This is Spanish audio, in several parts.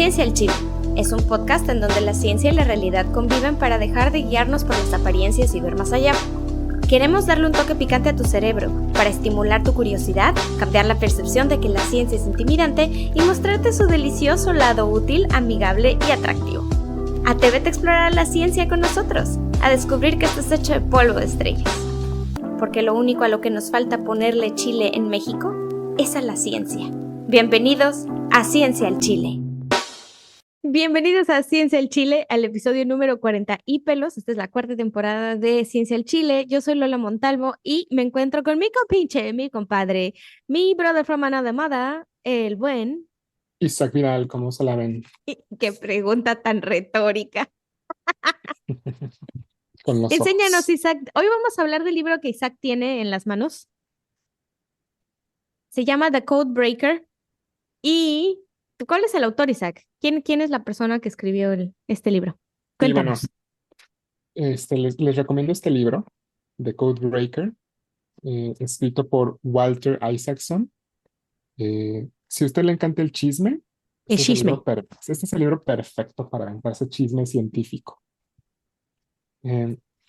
Ciencia al Chile es un podcast en donde la ciencia y la realidad conviven para dejar de guiarnos por las apariencias y ver más allá. Queremos darle un toque picante a tu cerebro para estimular tu curiosidad, cambiar la percepción de que la ciencia es intimidante y mostrarte su delicioso lado útil, amigable y atractivo. Atrévete a explorar la ciencia con nosotros, a descubrir que esto es hecho de polvo de estrellas. Porque lo único a lo que nos falta ponerle chile en México es a la ciencia. Bienvenidos a Ciencia al Chile. Bienvenidos a Ciencia al Chile, al episodio número 40 y pelos. Esta es la cuarta temporada de Ciencia al Chile. Yo soy Lola Montalvo y me encuentro con mi compinche, mi compadre, mi brother from another mother, el buen... Isaac Vidal, ¿cómo se la ven? Qué pregunta tan retórica. Con los Enséñanos, ojos. Isaac. Hoy vamos a hablar del libro que Isaac tiene en las manos. Se llama The Code Breaker. ¿Y cuál es el autor, Isaac? ¿Quién es la persona que escribió este libro? Y bueno, Cuéntanos. les recomiendo este libro, The Code Breaker, escrito por Walter Isaacson. Si a usted le encanta el chisme, El chisme. este es el libro perfecto para aventarse chisme científico.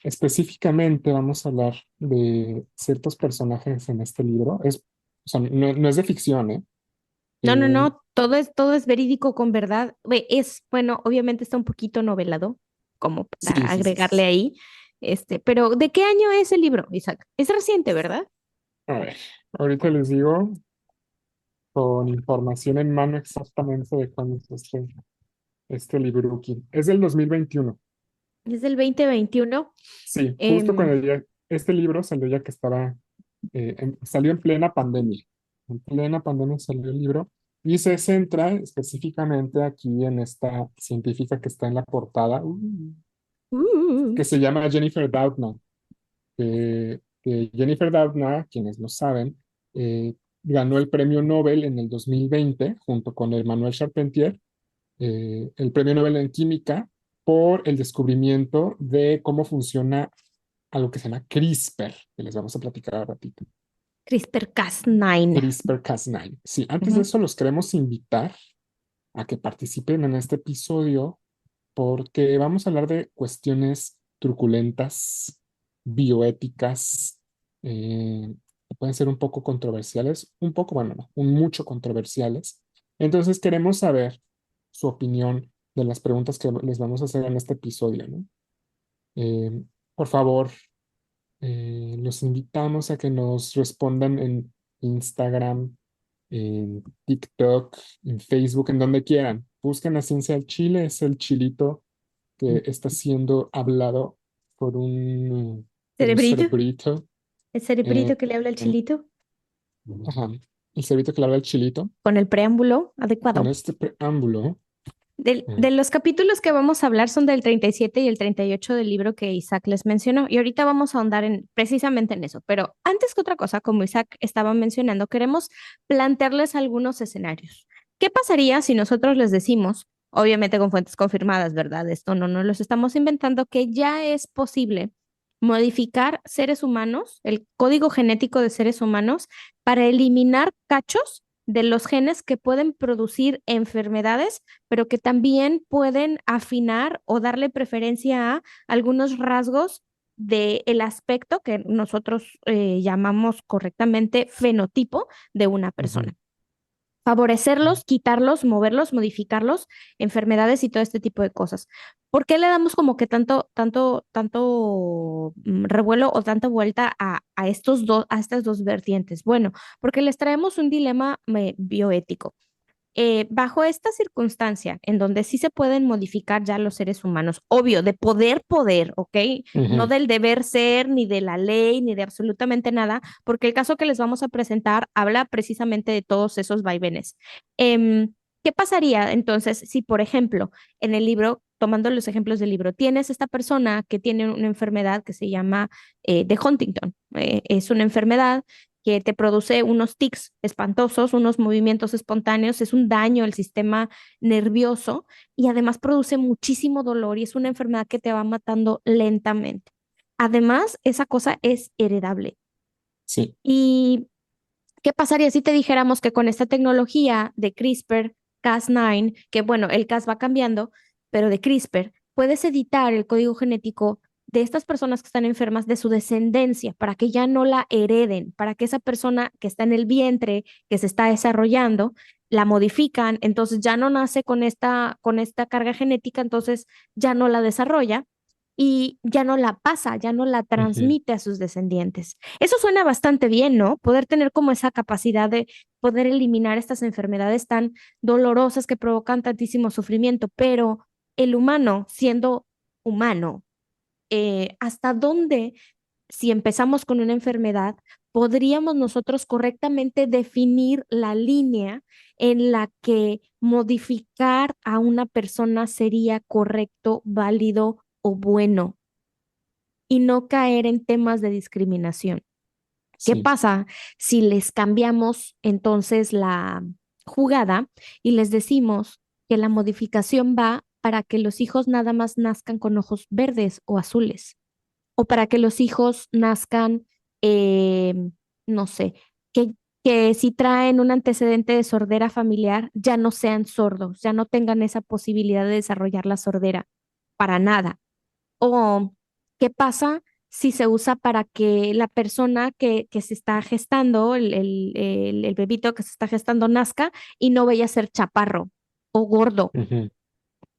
Específicamente vamos a hablar de ciertos personajes en este libro. O sea, no es de ficción, ¿eh? Eh, No, todo es verídico con verdad. Bueno, obviamente está un poquito novelado, como para sí, sí, sí, sí, agregarle sí. ahí. Pero ¿de qué año es el libro, Isaac? Es reciente, ¿verdad? A ver, ahorita les digo con información en mano exactamente de cuándo es este libruki. Es del 2021. Es del 2021. Sí, justo Em, este libro salió ya que salió en plena pandemia. En plena pandemia salió el libro y se centra específicamente aquí en esta científica que está en la portada, uh, que se llama Jennifer Doudna. Que Jennifer Doudna, quienes lo saben, ganó el premio Nobel en el 2020 junto con Emmanuel Charpentier, el premio Nobel en Química por el descubrimiento de cómo funciona algo que se llama CRISPR, que les vamos a platicar a ratito. CRISPR-Cas9. CRISPR-Cas9. Sí, antes de Ujú. eso los queremos invitar a que participen en este episodio porque vamos a hablar de cuestiones truculentas, bioéticas, que pueden ser un poco controversiales, un poco, bueno, no, un mucho controversiales. Entonces queremos saber su opinión de las preguntas que les vamos a hacer en este episodio, ¿no? Eh, por favor, los invitamos a que nos respondan en Instagram, en TikTok, en Facebook, en donde quieran. Busquen la Ciencia del Chile, es el chilito que está siendo hablado por un ¿Cerebrito? cerebrito. ¿El eh, cerebrito que le habla al eh, chilito? ajá, el cerebrito que le habla el chilito, Con el preámbulo con adecuado. este preámbulo. De los capítulos que vamos a hablar son del 37 y el 38 del libro que Isaac les mencionó. Y ahorita vamos a ahondar precisamente en eso. Pero antes que otra cosa, como Isaac estaba mencionando, queremos plantearles algunos escenarios. ¿Qué pasaría si nosotros les decimos, obviamente con fuentes confirmadas, ¿verdad? Esto no los estamos inventando, que ya es posible modificar seres humanos, el código genético de seres humanos, para eliminar cachos de los genes que pueden producir enfermedades, pero que también pueden afinar o darle preferencia a algunos rasgos del aspecto que nosotros llamamos correctamente fenotipo de una Ujú. persona? Favorecerlos, quitarlos, moverlos, modificarlos, enfermedades y todo este tipo de cosas. ¿Por qué le damos como que tanto revuelo o tanta vuelta a estas dos vertientes? Bueno, porque les traemos un dilema bioético. Bajo esta circunstancia, en donde sí se pueden modificar ya los seres humanos, obvio, de poder, ¿ok? No Ujú. del deber ser, ni de la ley, ni de absolutamente nada, porque el caso que les vamos a presentar habla precisamente de todos esos vaivenes. Em, ¿Qué pasaría entonces si, por ejemplo, en el libro, tomando los ejemplos del libro, tienes esta persona que tiene una enfermedad que se llama de Huntington? Es una enfermedad que te produce unos tics espantosos, unos movimientos espontáneos, es un daño al sistema nervioso y además produce muchísimo dolor y es una enfermedad que te va matando lentamente. Además, esa cosa es heredable. Sí. ¿Y qué pasaría si te dijéramos que con esta tecnología de CRISPR, Cas9, que bueno, el Cas va cambiando, pero de CRISPR, puedes editar el código genético de estas personas que están enfermas, de su descendencia, para que ya no la hereden, para que esa persona que está en el vientre, que se está desarrollando, la modifican, entonces ya no nace con esta carga genética, entonces ya no la desarrolla y ya no la pasa, ya no la Ujú. transmite a sus descendientes. Eso suena bastante bien, ¿no? Poder tener como esa capacidad de poder eliminar estas enfermedades tan dolorosas que provocan tantísimo sufrimiento, pero el humano, siendo humano, ¿hasta dónde, si empezamos con una enfermedad, podríamos nosotros correctamente definir la línea en la que modificar a una persona sería correcto, válido o bueno y no caer en temas de discriminación? ¿Qué Sí. pasa si les cambiamos entonces la jugada y les decimos que la modificación va para que los hijos nada más nazcan con ojos verdes o azules? O para que los hijos nazcan, eh, no sé, que, que si traen un antecedente de sordera familiar, ya no sean sordos, ya no tengan esa posibilidad de desarrollar la sordera para nada. O qué pasa si se usa para que la persona que se está gestando, el bebito que se está gestando nazca y no vaya a ser chaparro o gordo. Ujú.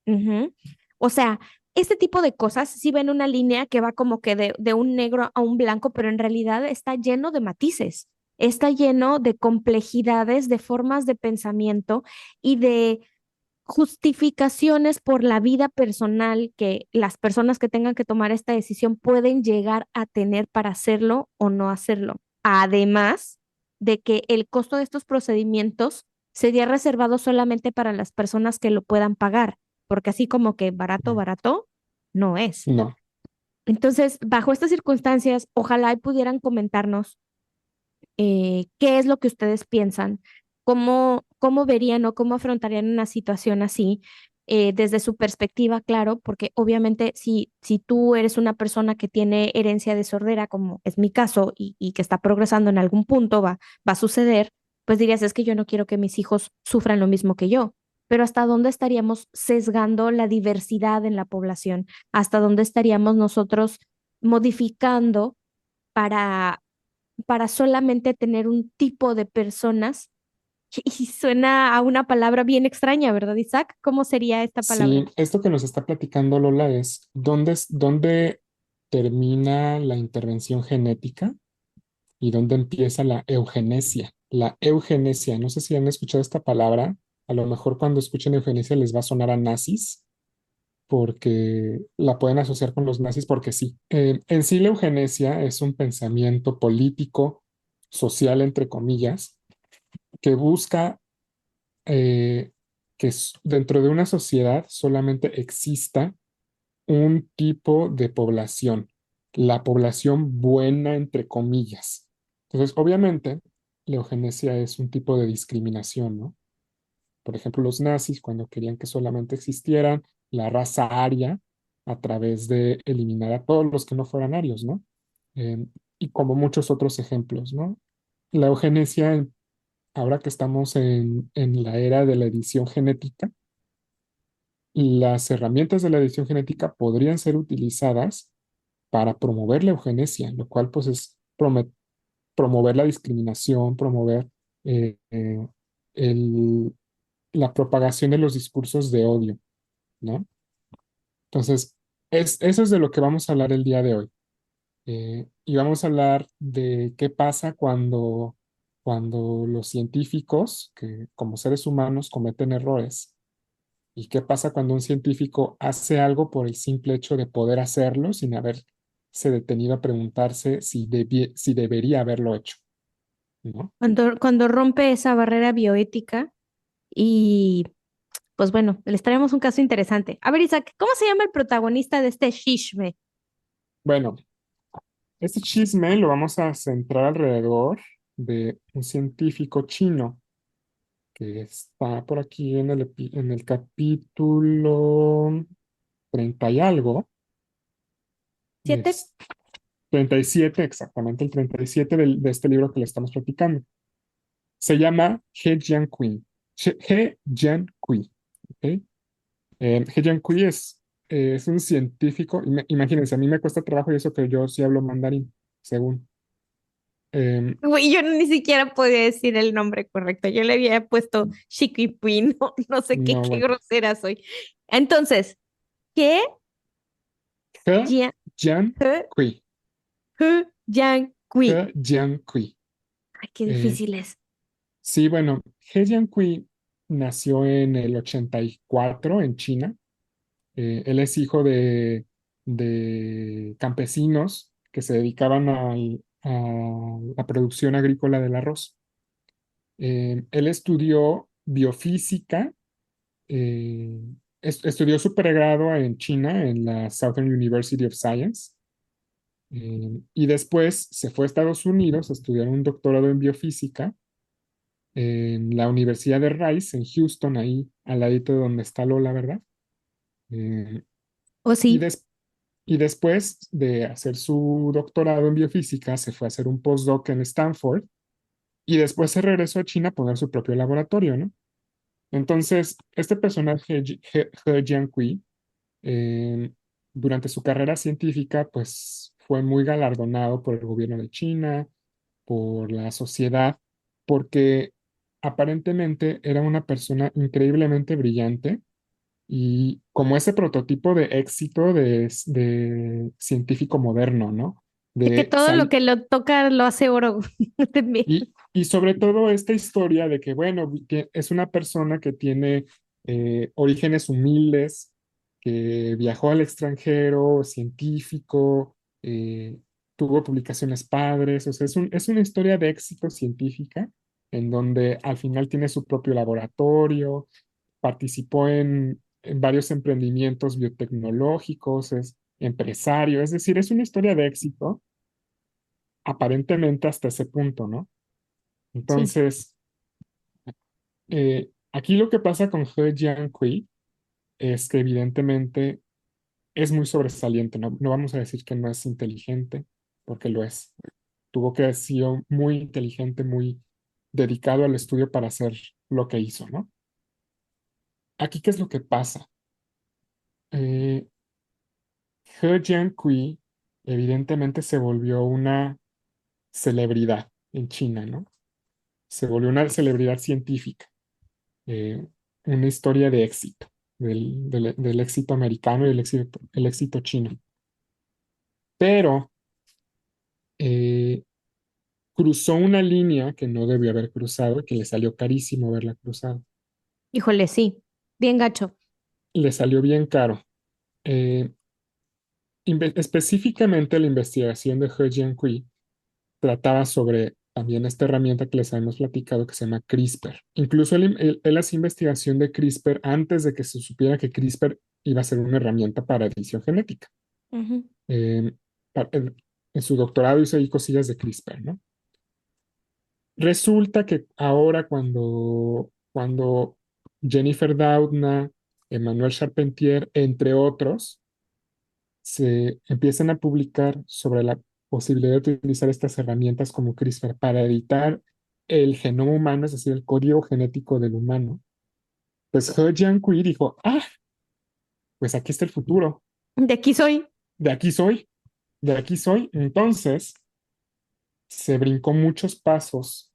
Ujú. O sea, este tipo de cosas, si ven una línea que va como que de un negro a un blanco, pero en realidad está lleno de matices, está lleno de complejidades, de formas de pensamiento y de justificaciones por la vida personal que las personas que tengan que tomar esta decisión pueden llegar a tener para hacerlo o no hacerlo. Además de que el costo de estos procedimientos sería reservado solamente para las personas que lo puedan pagar, porque así como que barato, barato, no es. No. Entonces, bajo estas circunstancias, ojalá y pudieran comentarnos qué es lo que ustedes piensan, cómo verían o cómo afrontarían una situación así, desde su perspectiva, claro, porque obviamente si tú eres una persona que tiene herencia de sordera, como es mi caso, y que está progresando en algún punto, va a suceder, pues dirías, es que yo no quiero que mis hijos sufran lo mismo que yo. Pero ¿hasta dónde estaríamos sesgando la diversidad en la población? ¿Hasta dónde estaríamos nosotros modificando para solamente tener un tipo de personas? Y suena a una palabra bien extraña, ¿verdad, Isaac? ¿Cómo sería esta palabra? Sí, esto que nos está platicando Lola es dónde termina la intervención genética y dónde empieza la eugenesia. La eugenesia, no sé si han escuchado esta palabra, a lo mejor cuando escuchen eugenesia les va a sonar a nazis, porque la pueden asociar con los nazis, porque sí. En sí, la eugenesia es un pensamiento político, social, entre comillas, que busca que dentro de una sociedad solamente exista un tipo de población, la población buena, entre comillas. Entonces, obviamente, la eugenesia es un tipo de discriminación, ¿no? Por ejemplo, los nazis, cuando querían que solamente existieran la raza aria a través de eliminar a todos los que no fueran arios, ¿no? Eh, y como muchos otros ejemplos, ¿no? La eugenesia, ahora que estamos en la era de la edición genética, las herramientas de la edición genética podrían ser utilizadas para promover la eugenesia, lo cual pues es promover la discriminación, promover eh, eh, el- la propagación de los discursos de odio, ¿no? Entonces, eso es de lo que vamos a hablar el día de hoy. Y vamos a hablar de qué pasa cuando los científicos, que como seres humanos cometen errores, y qué pasa cuando un científico hace algo por el simple hecho de poder hacerlo sin haberse detenido a preguntarse si debería haberlo hecho, ¿no? Cuando rompe esa barrera bioética y pues bueno, les traemos un caso interesante. A ver, Isaac, ¿cómo se llama el protagonista de este Shishme? Bueno, este chisme lo vamos a centrar alrededor de un científico chino que está por aquí en el capítulo 30 y algo, ¿7? es 37 exactamente, el 37 de este libro que le estamos platicando. Se llama He Jiankui. He Jiankui. ¿Ok? He Jiankui es un científico. Imagínense, a mí me cuesta trabajo y eso que yo sí hablo mandarín, según. Em, Güey, yo ni siquiera podía decir el nombre correcto. Yo le había puesto Chiquipui, no, no sé qué, no, qué bueno. grosera soy. Entonces, ¿qué? He Jia- He, Jiankui. He, Yang, Kui. He Jiankui. Ay, qué Eh, difícil es. sí, bueno, He Jiankui nació en el 84 en China. Él es hijo de campesinos que se dedicaban a la producción agrícola del arroz. Él estudió biofísica, eh, estudió su pregrado en China, en la Southern University of Science, y después se fue a Estados Unidos a estudiar un doctorado en biofísica en la Universidad de Rice, en Houston, ahí al ladito de donde está Lola, ¿verdad? Eh, ¿O y, sí? des- y después de hacer su doctorado en biofísica, se fue a hacer un postdoc en Stanford y después se regresó a China a poner su propio laboratorio, ¿no? Entonces, este personaje, He Jiankui, eh, durante su carrera científica, pues fue muy galardonado por el gobierno de China, por la sociedad, porque aparentemente era una persona increíblemente brillante y como ese prototipo de éxito de científico moderno, ¿no? De que De todo lo sal que lo toca lo hace oro. También. y sobre todo esta historia de que, bueno, que es una persona que tiene orígenes humildes, que viajó al extranjero, científico, tuvo publicaciones padres, o sea, es una historia de éxito científica en donde al final tiene su propio laboratorio, participó en varios emprendimientos biotecnológicos, es empresario, es decir, es una historia de éxito, aparentemente hasta ese punto, ¿no? Sí, Entonces, aquí lo que pasa con He Jiankui es que evidentemente es muy sobresaliente, no, no vamos a decir que no es inteligente, porque lo es. Tuvo que haber sido muy inteligente, muy dedicado al estudio para hacer lo que hizo, ¿no? Aquí, ¿qué es lo que pasa? Eh, He Jiankui evidentemente se volvió una celebridad en China, ¿no? Se volvió una celebridad científica, eh, una historia de éxito, del éxito americano y el éxito chino. Pero eh, cruzó una línea que no debió haber cruzado y que le salió carísimo haberla cruzado. híjole, sí. Bien gacho. Le salió bien caro. Eh, Específicamente la investigación de He Jiankui trataba sobre también esta herramienta que les habíamos platicado que se llama CRISPR. Incluso él hacía investigación de CRISPR antes de que se supiera que CRISPR iba a ser una herramienta para edición genética. Ujú. Eh, en su doctorado hizo ahí cosillas de CRISPR, ¿no? Resulta que ahora cuando Jennifer Doudna, Emmanuel Charpentier, entre otros, se empiezan a publicar sobre la posibilidad de utilizar estas herramientas como CRISPR para editar el genoma humano, es decir, el código genético del humano, pues He Jiankui dijo, pues aquí está el futuro, De aquí soy. de aquí soy, de aquí soy. Entonces, se brincó muchos pasos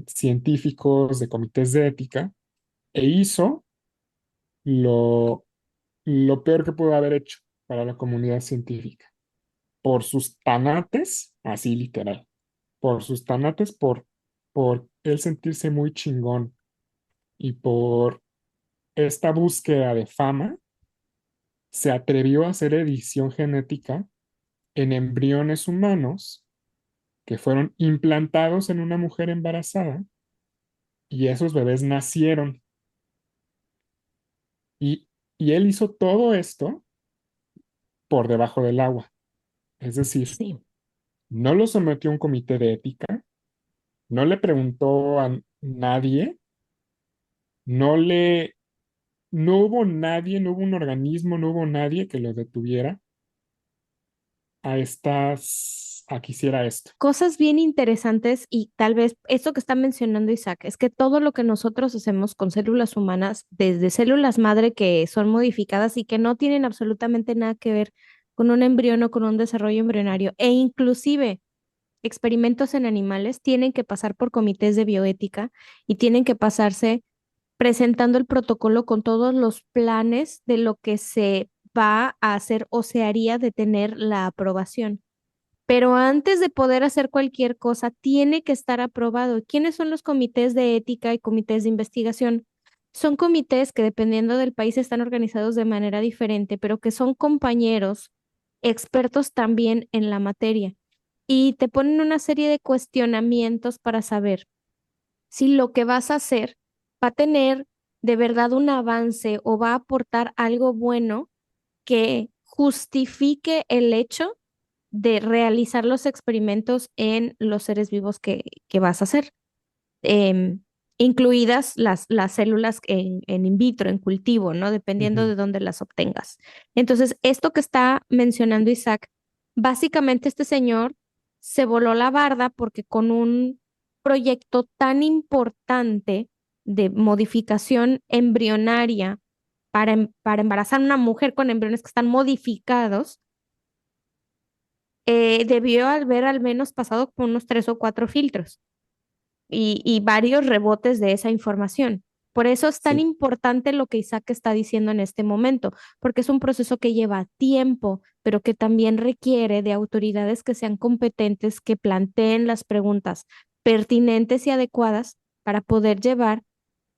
científicos, de comités de ética, e hizo lo, lo peor que pudo haber hecho para la comunidad científica. Por sus tanates, así literal, por sus tanates, por él sentirse muy chingón y por esta búsqueda de fama, se atrevió a hacer edición genética en embriones humanos que fueron implantados en una mujer embarazada y esos bebés nacieron. Y, y él hizo todo esto por debajo del agua. Es decir, Sí. no lo sometió a un comité de ética, no le preguntó a nadie, no le, no hubo nadie, no hubo un organismo, no hubo nadie que lo detuviera a estas quisiera esto. Cosas bien interesantes y tal vez esto que está mencionando Isaac, es que todo lo que nosotros hacemos con células humanas, desde células madre que son modificadas y que no tienen absolutamente nada que ver con un embrión o con un desarrollo embrionario, e inclusive experimentos en animales, tienen que pasar por comités de bioética y tienen que pasarse presentando el protocolo con todos los planes de lo que se va a hacer o se haría de tener la aprobación. Pero antes de poder hacer cualquier cosa, tiene que estar aprobado. ¿Quiénes son los comités de ética y comités de investigación? Son comités que dependiendo del país están organizados de manera diferente, pero que son compañeros expertos también en la materia. Y te ponen una serie de cuestionamientos para saber si lo que vas a hacer va a tener de verdad un avance o va a aportar algo bueno que justifique el hecho de realizar los experimentos en los seres vivos que vas a hacer, em, incluidas las células en in vitro, en cultivo, ¿no? Dependiendo Ujú, de dónde las obtengas. Entonces, esto que está mencionando Isaac, básicamente este señor se voló la barda porque con un proyecto tan importante de modificación embrionaria para embarazar a una mujer con embriones que están modificados, debió haber al menos pasado por unos 3 o 4 filtros y varios rebotes de esa información. Por eso es tan sí, importante lo que Isaac está diciendo en este momento, porque es un proceso que lleva tiempo, pero que también requiere de autoridades que sean competentes, que planteen las preguntas pertinentes y adecuadas para poder llevar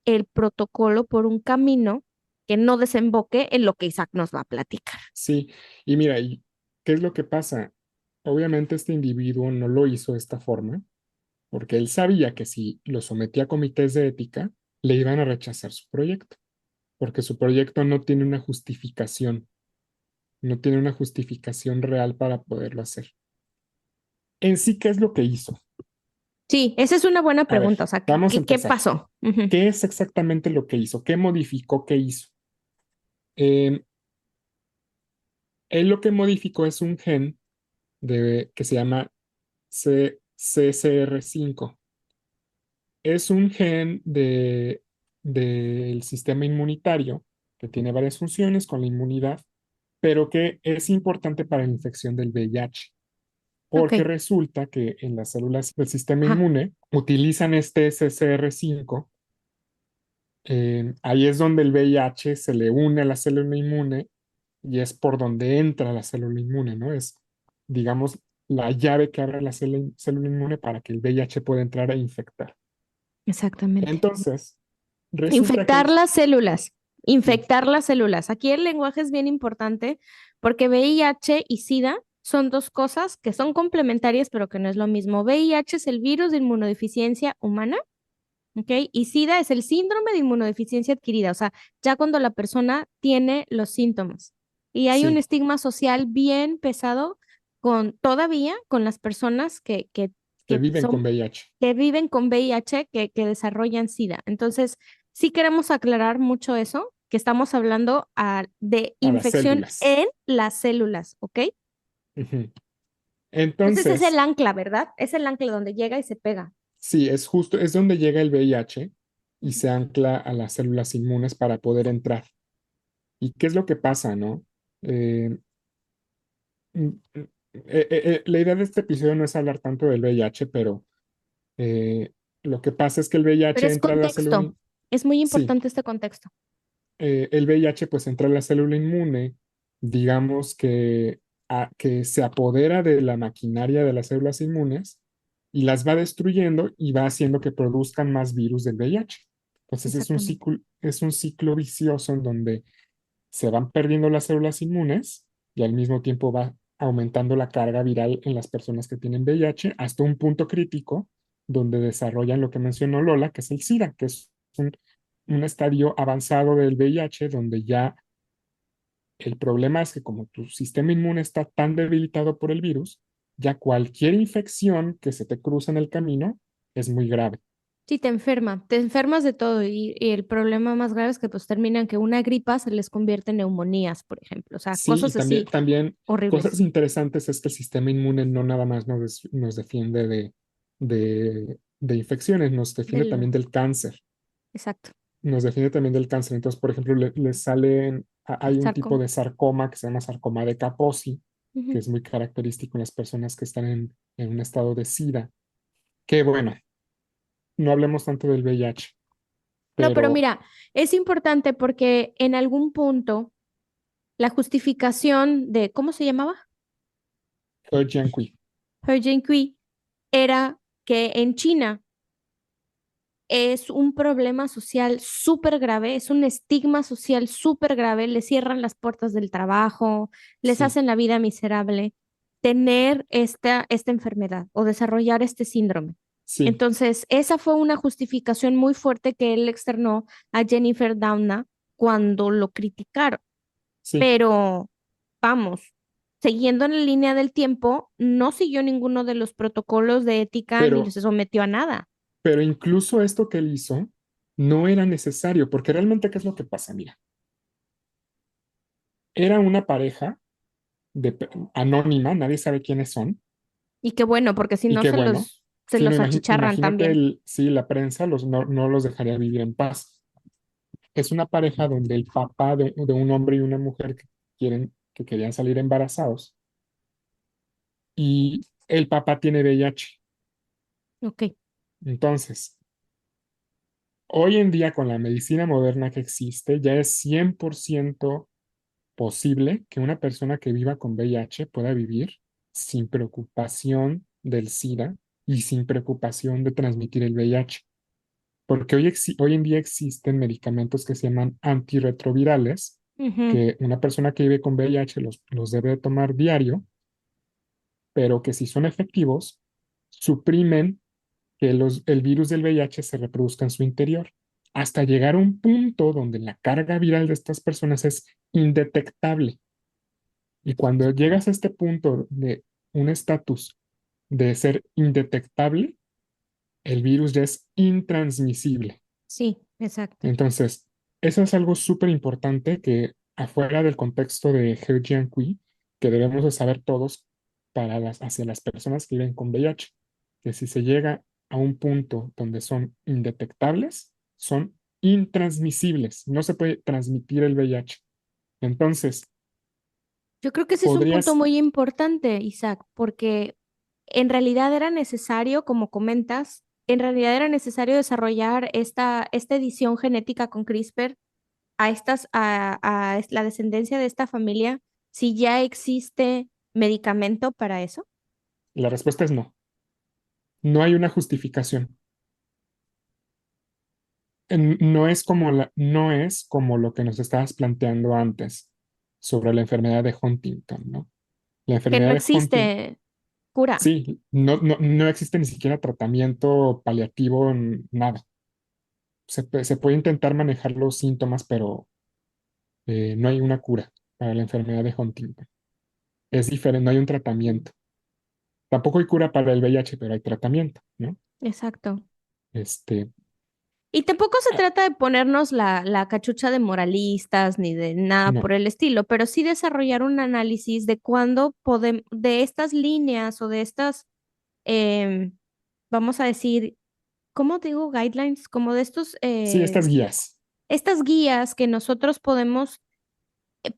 el protocolo por un camino que no desemboque en lo que Isaac nos va a platicar. sí. Y mira, ¿qué es lo que pasa? Obviamente este individuo no lo hizo de esta forma, porque él sabía que si lo sometía a comités de ética, le iban a rechazar su proyecto, porque su proyecto no tiene una justificación, no tiene una justificación real para poderlo hacer. En sí, ¿qué es lo que hizo? Sí, esa es una buena A ver, pregunta. O sea, vamos a ¿qué empezar. pasó? Ujú. ¿Qué es exactamente lo que hizo? ¿Qué modificó? ¿Qué hizo? Eh, Él lo que modificó es un gen que se llama CCR5. Es un gen del sistema inmunitario que tiene varias funciones con la inmunidad, pero que es importante para la infección del VIH, Ok, porque resulta que en las células del sistema ajá, inmune utilizan este CCR5. Ahí es donde el VIH se le une a la célula inmune y es por donde entra la célula inmune, ¿no? Es, digamos, la llave que abre la célula inmune para que el VIH pueda entrar e infectar. exactamente. Entonces, resulta que Infectar las células, sí, infectar las células. Aquí el lenguaje es bien importante porque VIH y SIDA son dos cosas que son complementarias, pero que no es lo mismo. VIH es el virus de inmunodeficiencia humana, ¿ok? Y SIDA es el síndrome de inmunodeficiencia adquirida, o sea, ya cuando la persona tiene los síntomas. Y hay un sí, estigma social bien pesado todavía con las personas que que viven con son VIH. que viven con VIH que desarrollan SIDA. Entonces, sí queremos aclarar mucho eso, que estamos hablando de A las infección células. en las células, ¿ok? Ujú. Entonces es el Entonces, ancla, ¿verdad? Es el ancla donde llega y se pega. sí, es justo, es donde llega el VIH y Ujú. se ancla a las células inmunes para poder entrar. ¿Y qué es lo que pasa, no? Eh, la idea de este episodio no es hablar tanto del VIH, pero eh, lo que pasa es que el Pero VIH es entra a la célula, contexto. Es muy sí, importante este contexto. el VIH pues entra a la célula inmune, digamos que se apodera de la maquinaria de las células inmunes y las va destruyendo y va haciendo que produzcan más virus del VIH. Entonces Exactamente. es un ciclo vicioso en donde se van perdiendo las células inmunes y al mismo tiempo va aumentando la carga viral en las personas que tienen VIH hasta un punto crítico donde desarrollan lo que mencionó Lola, que es el SIDA, que es un estadio avanzado del VIH donde ya el problema es que como tu sistema inmune está tan debilitado por el virus, ya cualquier infección que se te cruza en el camino es muy grave. Sí, te enfermas de todo y el problema más grave es que pues terminan que una gripa se les convierte en neumonías, por ejemplo, o sea, Sí, y cosas así también cosas horribles. interesantes es que el sistema inmune no nada más nos defiende de infecciones, nos defiende Del, también del cáncer, exacto, nos defiende también del cáncer. Entonces, por ejemplo, le salen, hay un tipo sarcoma. de sarcoma que se llama sarcoma de Kaposi, que Ujú. es muy característico en las personas que están en un estado de SIDA, que bueno, no hablemos tanto del VIH, No, pero pero mira, es importante porque en algún punto la justificación de, ¿cómo se llamaba? Jiankui, Kui era que en China es un problema social súper grave, es un estigma social súper grave, les cierran las puertas del trabajo, les sí, hacen la vida miserable, tener esta enfermedad o desarrollar este síndrome. sí, Entonces, esa fue una justificación muy fuerte que él externó a Jennifer Doudna cuando lo criticaron. sí, Pero, vamos, siguiendo en la línea del tiempo, no siguió ninguno de los protocolos de ética ni pero se sometió a nada. Pero incluso esto que él hizo no era necesario, porque realmente, ¿qué es lo que pasa? Mira, era una pareja anónima, nadie sabe quiénes son, Y qué bueno, porque si y no qué bueno. se Sí, no, los achicharran imagínate, también. sí, la prensa no los dejaría vivir en paz. Es una pareja donde el papá de un hombre y una mujer que querían salir embarazados, y el papá tiene VIH. Ok. Entonces, hoy en día con la medicina moderna que existe, ya es 100% posible que una persona que viva con VIH pueda vivir sin preocupación del SIDA y sin preocupación de transmitir el VIH. Porque hoy en día existen medicamentos que se llaman antirretrovirales, Ujú. que una persona que vive con VIH los debe tomar diario, pero que si son efectivos, suprimen que el virus del VIH se reproduzca en su interior, hasta llegar a un punto donde la carga viral de estas personas es indetectable. Y cuando llegas a este punto de un estatus de ser indetectable, el virus ya es intransmisible. Sí, exacto. Entonces, eso es algo súper importante que afuera del contexto de He Jiankui, que debemos de saber todos hacia las personas que viven con VIH, que si se llega a un punto donde son indetectables, son intransmisibles, no se puede transmitir el VIH. Entonces, Yo creo que ese es un punto podrías, muy importante, Isaac, porque en realidad era necesario, como comentas, en realidad era necesario desarrollar esta edición genética con CRISPR a la descendencia de esta familia, si ya existe medicamento para eso. la respuesta es no. No hay una justificación. No es como lo que nos estabas planteando antes sobre la enfermedad de Huntington, ¿no? La Que no enfermedad de Huntington, existe cura. sí, no existe ni siquiera tratamiento paliativo, nada. Se puede intentar manejar los síntomas, pero no hay una cura para la enfermedad de Huntington. Es diferente, no hay un tratamiento. Tampoco hay cura para el VIH, pero hay tratamiento, ¿no? Exacto. Este, Y tampoco se ah, trata de ponernos la cachucha de moralistas ni de nada no, por el estilo, pero sí desarrollar un análisis de cuándo podemos, de estas líneas o de estas, em, vamos a decir, ¿cómo digo guidelines? Como de sí, estas guías. estas guías que nosotros podemos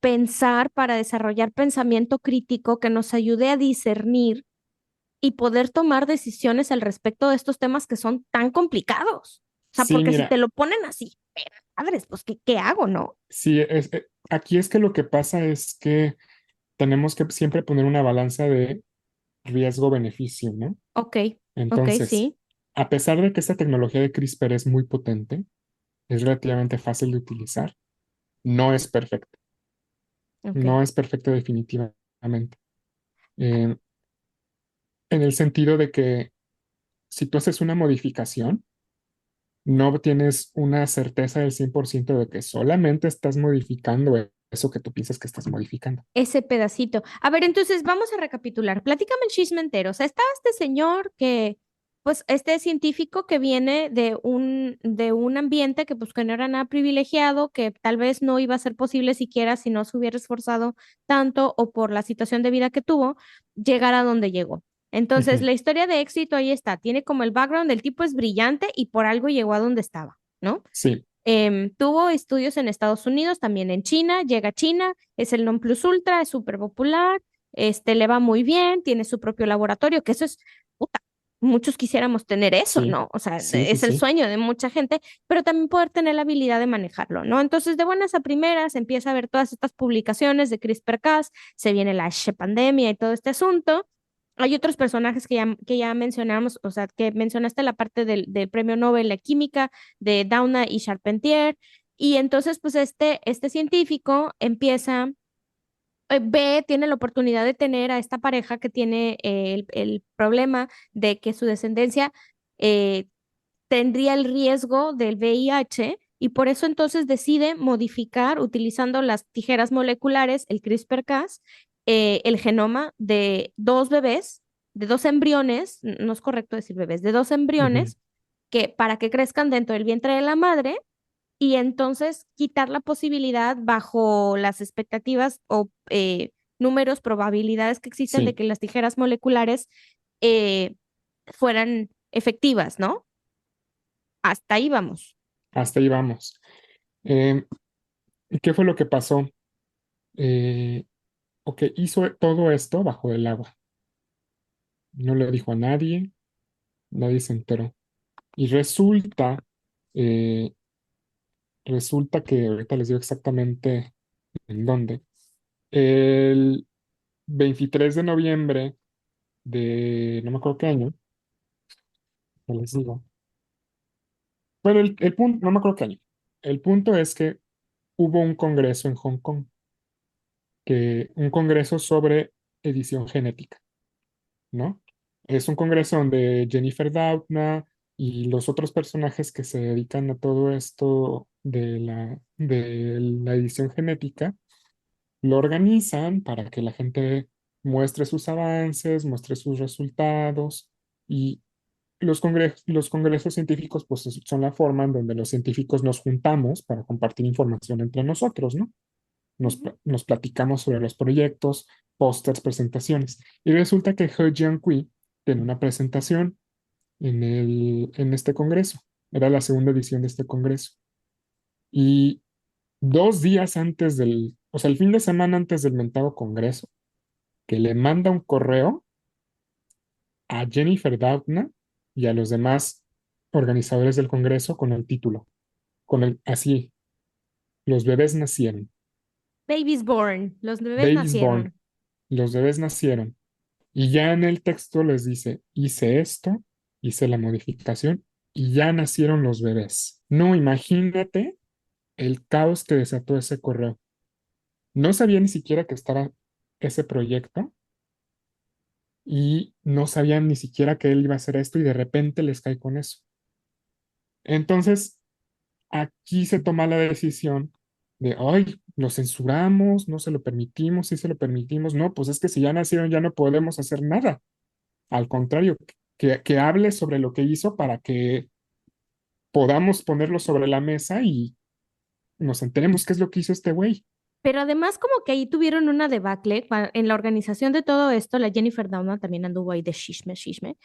pensar para desarrollar pensamiento crítico que nos ayude a discernir y poder tomar decisiones al respecto de estos temas que son tan complicados. O sea, Sí, porque si mira, te lo ponen así, madres, pues, ¿qué hago, no? sí, aquí es que lo que pasa es que tenemos que siempre poner una balanza de riesgo-beneficio, ¿no? Ok, ok, Entonces, sí, a pesar de que esta tecnología de CRISPR es muy potente, es relativamente fácil de utilizar, no es perfecta, ok. no es perfecta definitivamente. Eh, en el sentido de que si tú haces una modificación, no tienes una certeza del 100% de que solamente estás modificando eso que tú piensas que estás modificando. Ese pedacito. A ver, entonces vamos a recapitular. Platícame el chisme entero. O sea, estaba este señor que pues este científico que viene de un ambiente que pues que no era nada privilegiado, que tal vez no iba a ser posible siquiera si no se hubiera esforzado tanto o por la situación de vida que tuvo, llegar a donde llegó. Entonces, Ujú. la historia de éxito ahí está, tiene como el background, el tipo es brillante y por algo llegó a donde estaba, ¿no? Sí, Tuvo estudios en Estados Unidos, también en China, llega a China, es el non plus ultra, es súper popular, le va muy bien, tiene su propio laboratorio, que eso es, puta, muchos quisiéramos tener eso, sí, ¿no? O sea, sí, sí, es el sí, sueño de mucha gente, pero también poder tener la habilidad de manejarlo, ¿no? Entonces, de buenas a primeras, empieza a ver todas estas publicaciones de CRISPR-Cas, se viene la pandemia y todo este asunto. Hay otros personajes que ya mencionamos, o sea, que mencionaste la parte del premio Nobel de Química, de Doudna y Charpentier, y entonces, pues este científico empieza, tiene la oportunidad de tener a esta pareja que tiene el problema de que su descendencia eh, tendría el riesgo del VIH y por eso entonces decide modificar utilizando las tijeras moleculares, el CRISPR-Cas, el genoma de dos bebés, de dos embriones, no es correcto decir bebés, de dos ujú, embriones que para que crezcan dentro del vientre de la madre y entonces quitar la posibilidad bajo las expectativas o números, probabilidades que existen de sí, que las tijeras moleculares eh, fueran efectivas, ¿no? Hasta ahí vamos. hasta ahí vamos. Eh, ¿Y qué fue lo que pasó? Eh, ok, hizo todo esto bajo el agua. No le dijo a nadie, nadie se enteró. Y eh, resulta que ahorita les digo exactamente en dónde. El 23 de noviembre de, no me acuerdo qué año, ya les digo. Bueno, el punto, no me acuerdo qué año. El punto es que hubo un congreso en Hong Kong, un congreso sobre edición genética, ¿no? Es un congreso donde Jennifer Doudna y los otros personajes que se dedican a todo esto de la edición genética lo organizan para que la gente muestre sus avances, muestre sus resultados y los congresos científicos pues son la forma en donde los científicos nos juntamos para compartir información entre nosotros, ¿no? Nos platicamos sobre los proyectos, pósters, presentaciones. Y resulta que He Jiankui tiene una presentación en este congreso. Era la segunda edición de este congreso. Y 2 días antes o sea, el fin de semana antes del mentado congreso, que le manda un correo a Jennifer Doudna y a los demás organizadores del congreso con el título, así, los bebés nacieron, Babies born, los bebés babies born, nacieron. los bebés nacieron. Y ya en el texto les dice, hice esto, hice la modificación y ya nacieron los bebés. No, imagínate el caos que desató ese correo. No sabía ni siquiera que estaba ese proyecto y no sabían ni siquiera que él iba a hacer esto y de repente les cae con eso. Entonces, aquí se toma la decisión de, ay, lo censuramos, no se lo permitimos, sí se lo permitimos. No, pues es que si ya nacieron ya no podemos hacer nada. Al contrario, que hable sobre lo que hizo para que podamos ponerlo sobre la mesa y nos enteremos qué es lo que hizo este güey. Pero además como que ahí tuvieron una debacle en la organización de todo esto, la Jennifer Doudna también anduvo ahí de chisme, chisme.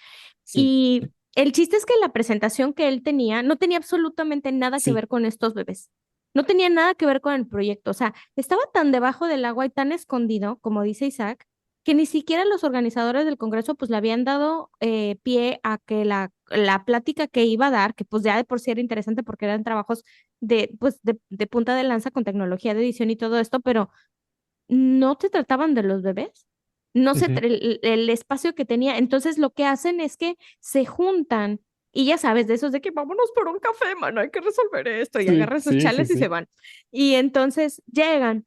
Sí, Y el chiste es que la presentación que él tenía no tenía absolutamente nada que sí, ver con estos bebés. No tenía nada que ver con el proyecto. O sea, estaba tan debajo del agua y tan escondido, como dice Isaac, que ni siquiera los organizadores del Congreso pues le habían dado pie a que la plática que iba a dar, que pues ya de por sí era interesante porque eran trabajos pues, de punta de lanza con tecnología de edición y todo esto, pero no te trataban de los bebés, no se ujú, el espacio que tenía. Entonces lo que hacen es que se juntan y ya sabes, de esos de que vámonos por un café, mano, hay que resolver esto y sí, agarran sus sí, sí, chales y se sí, van. Y entonces llegan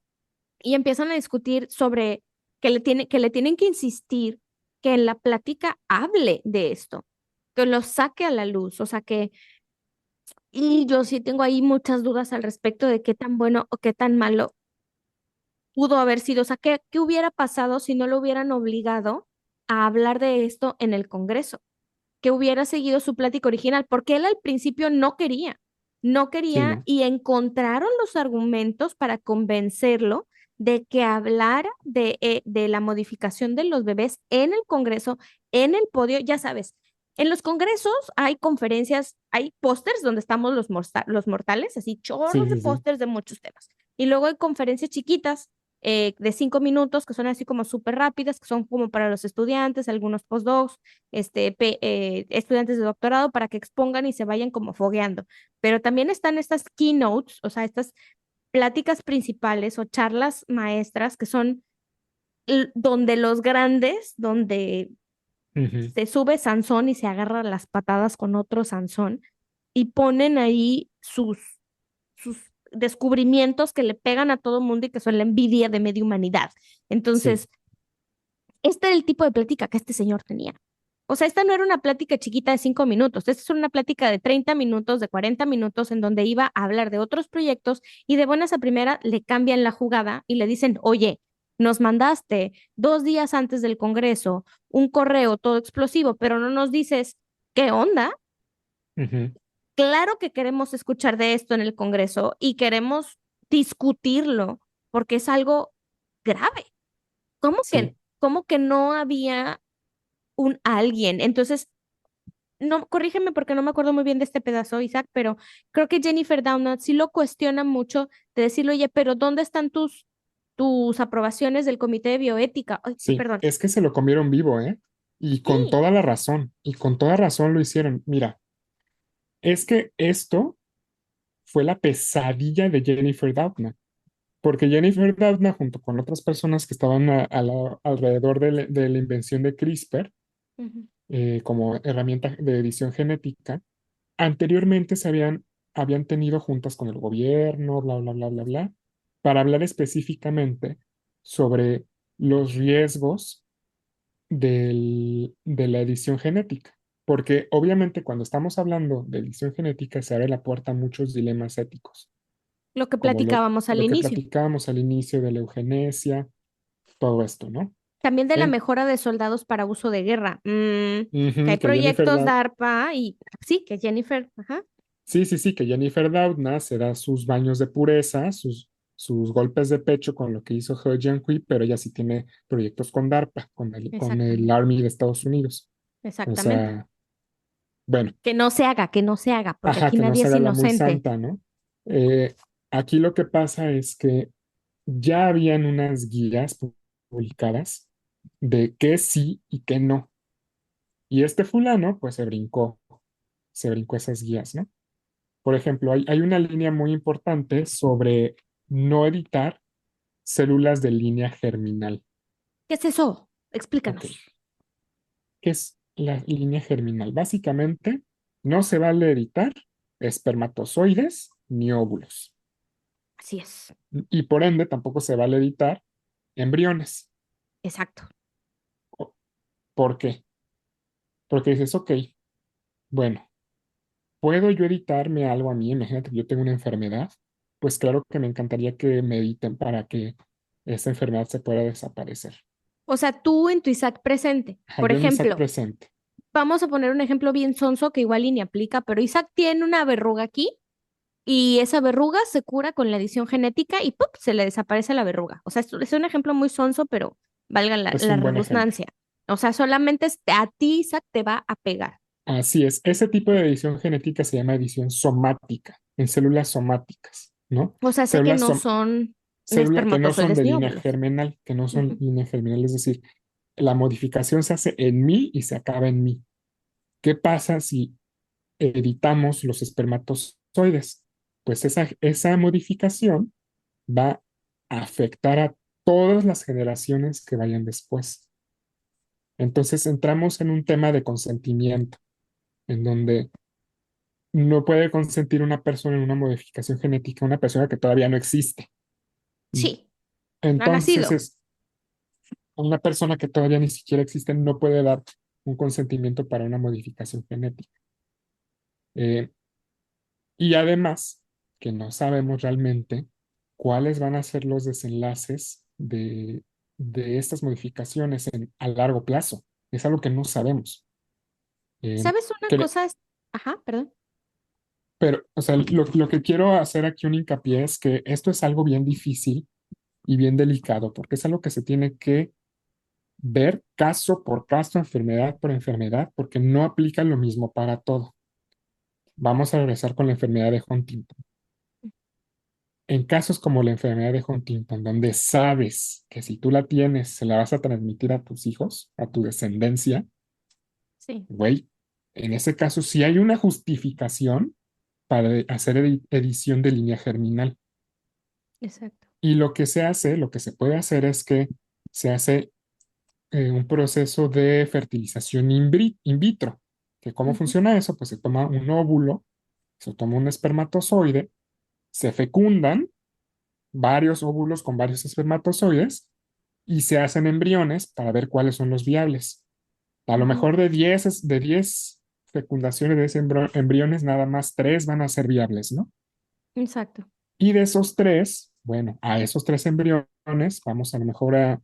y empiezan a discutir sobre que le tienen que insistir que en la plática hable de esto, que lo saque a la luz, o sea que y yo sí tengo ahí muchas dudas al respecto de qué tan bueno o qué tan malo pudo haber sido. O sea, qué hubiera pasado si no lo hubieran obligado a hablar de esto en el Congreso? que hubiera seguido su plática original, porque él al principio no Sí, quería ¿no? y encontraron los argumentos para convencerlo de que hablara de la modificación de los bebés en el Congreso, en el podio, ya sabes. En los congresos hay conferencias, hay pósters donde estamos los mortales, así Sí, chorros de sí, sí. pósters de muchos temas. Y luego hay conferencias chiquitas de 5 minutos que son así como súper rápidas, que son como para los estudiantes, algunos postdocs, estudiantes de doctorado, para que expongan y se vayan como fogueando. Pero también están estas keynotes, o sea, estas pláticas principales o charlas maestras que son donde los grandes, donde Ujú. se sube Sansón y se agarra las patadas con otro Sansón y ponen ahí sus descubrimientos que le pegan a todo mundo y que son la envidia de media humanidad. Sí, Entonces, este era el tipo de plática que este señor tenía. O sea, esta no era una plática chiquita de 5 minutos, esta es una plática de 30 minutos, de 40 minutos, en donde iba a hablar de otros proyectos y de buenas a primera le cambian la jugada y le dicen, oye, nos mandaste 2 días antes del Congreso un correo todo explosivo, pero no nos dices qué onda. ujú, Claro que queremos escuchar de esto en el Congreso y queremos discutirlo porque es algo grave. ¿Cómo que, sí. cómo que no había un alguien? Entonces, no, corrígeme porque no me acuerdo muy bien de este pedazo, Isaac, pero creo que Jennifer Doudna sí lo cuestiona mucho de decirle, oye, pero ¿dónde están tus aprobaciones del Comité de Bioética? Ay, Sí, perdón. es que se lo comieron vivo, ¿eh? Y con Sí, toda la razón, y con toda razón lo hicieron. Mira, es que esto fue la pesadilla de Jennifer Doudna, porque Jennifer Doudna, junto con otras personas que estaban alrededor de la invención de CRISPR, ujú, como herramienta de edición genética, anteriormente habían tenido juntas con el gobierno, bla, bla, bla, bla, bla, para hablar específicamente sobre los riesgos de la edición genética. Porque obviamente cuando estamos hablando de edición genética se abre la puerta a muchos dilemas éticos, lo que como platicábamos al lo que inicio. platicábamos al inicio de la eugenesia, todo esto, ¿no? También de la En, mejora de soldados para uso de guerra. Que hay que Jennifer proyectos Doud DARPA y sí, que Jennifer, ajá, sí, sí, sí, que Jennifer Doudna se da sus baños de pureza, sus golpes de pecho con lo que hizo He Jiankui, pero ella sí tiene proyectos con DARPA, con el exactamente, Army de Estados Unidos. O exactamente. sea, bueno. Que no se haga, porque Ajá, aquí que no nadie se es haga la muy inocente. santa, ¿no? Aquí lo que pasa es que ya habían unas guías publicadas de qué sí y qué no. Y este fulano, pues se brincó esas guías, ¿no? Por ejemplo, hay una línea muy importante sobre no editar células de línea germinal. ¿Qué es eso? Ok, Explícanos. ¿qué es la línea germinal? Básicamente, no se vale editar espermatozoides ni óvulos. Así es, Y por ende tampoco se vale editar embriones. exacto. ¿Por qué? Porque dices, ok, bueno, ¿puedo yo editarme algo a mí? Imagínate que yo tengo una enfermedad. Pues claro que me encantaría que me editen para que esa enfermedad se pueda desaparecer. O sea, tú en tu Isaac presente, Ajá, por yo en mi SAC ejemplo, presente. vamos a poner un ejemplo bien sonso que igual y ni aplica, pero Isaac tiene una verruga aquí y esa verruga se cura con la edición genética y ¡pum! Se le desaparece la verruga. O sea, es un ejemplo muy sonso, pero valga la, Es la un buen ejemplo. redundancia. O sea, solamente a ti, Isaac, te va a pegar. Así es. Ese tipo de edición genética se llama edición somática, en células somáticas, ¿no? O sea, sé que Células, no som- son células que no son espermatozoides de ni línea óvulos. germinal, que no son Ujú. línea germinal, es decir, la modificación se hace en mí y se acaba en mí. ¿Qué pasa si editamos los espermatozoides? Pues esa modificación va a afectar a todas las generaciones que vayan después. Entonces entramos en un tema de consentimiento, en donde no puede consentir una persona en una modificación genética, una persona que todavía no existe. Sí, no ha Entonces nacido. es una persona que todavía ni siquiera existe, no puede dar un consentimiento para una modificación genética. Eh, Y además, que no sabemos realmente cuáles van a ser los desenlaces de estas modificaciones a largo plazo. Es algo que no sabemos. Eh, ¿Sabes una que- cosa? Ajá, perdón. pero, o sea, lo que quiero hacer aquí un hincapié es que esto es algo bien difícil y bien delicado, porque es algo que se tiene que ver caso por caso, enfermedad por enfermedad, porque no aplica lo mismo para todo. Vamos a regresar con la enfermedad de Huntington. En casos como la enfermedad de Huntington, donde sabes que si tú la tienes, se la vas a transmitir a tus hijos, a tu descendencia, Sí, güey, en ese caso sí hay una justificación para hacer edición de línea germinal. exacto. Y lo que se hace, lo que se puede hacer es que se hace un proceso de fertilización in vitro. ¿Que cómo Ujú, funciona eso? Pues se toma un óvulo, se toma un espermatozoide, se fecundan varios óvulos con varios espermatozoides y se hacen embriones para ver cuáles son los viables. A lo ujú, mejor de 10 fecundaciones de esos embriones, nada más 3 van a ser viables, ¿no? exacto. Y de esos 3, bueno, a esos 3 embriones vamos a lo mejor a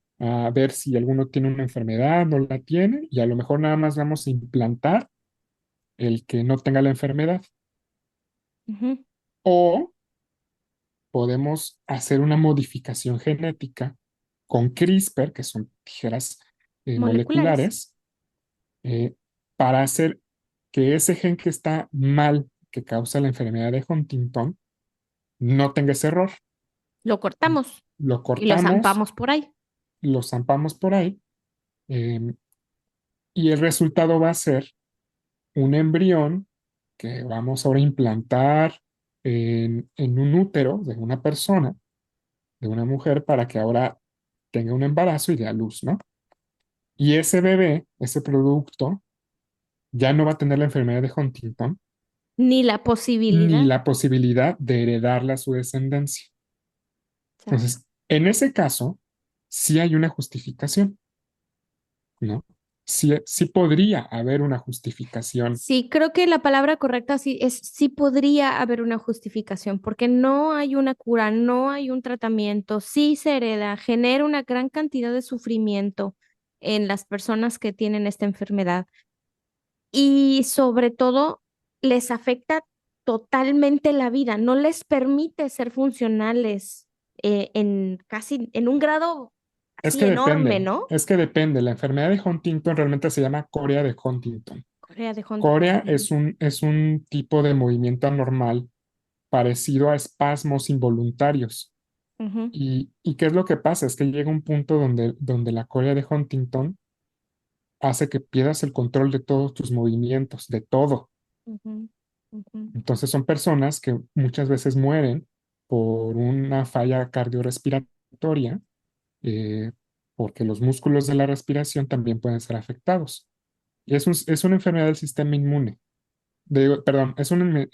ver si alguno tiene una enfermedad, no la tiene, y a lo mejor nada más vamos a implantar el que no tenga la enfermedad. Ujú, O podemos hacer una modificación genética con CRISPR, que son tijeras moleculares. moleculares, eh, para hacer que ese gen que está mal, que causa la enfermedad de Huntington, no tenga ese error. Lo cortamos Lo y lo cortamos, zampamos por ahí. lo zampamos por ahí, eh, y el resultado va a ser un embrión que vamos ahora a implantar en un útero de una persona, de una mujer, para que ahora tenga un embarazo y dé a luz, ¿no? Y ese bebé, ese producto, ya no va a tener la enfermedad de Huntington Ni la ni posibilidad. la posibilidad de heredarla a su descendencia. Exacto. Entonces, en ese caso, sí hay una justificación, ¿no? Sí, sí podría haber una justificación. Sí, creo que la palabra correcta sí es sí podría haber una justificación, porque no hay una cura, no hay un tratamiento, sí se hereda, genera una gran cantidad de sufrimiento en las personas que tienen esta enfermedad y sobre todo les afecta totalmente la vida, no les permite ser funcionales en casi en un grado Es así que enorme, depende, ¿no? es que depende. La enfermedad de Huntington realmente se llama corea de Huntington. Corea de Huntington. Corea es un tipo de movimiento anormal parecido a espasmos involuntarios. Ujú, ¿Y qué es lo que pasa? Es que llega un punto donde la corea de Huntington hace que pierdas el control de todos tus movimientos, de todo. ujú, ujú, Entonces son personas que muchas veces mueren por una falla cardiorrespiratoria, eh, porque los músculos de la respiración también pueden ser afectados. Y es una enfermedad del sistema inmune. Perdón, es una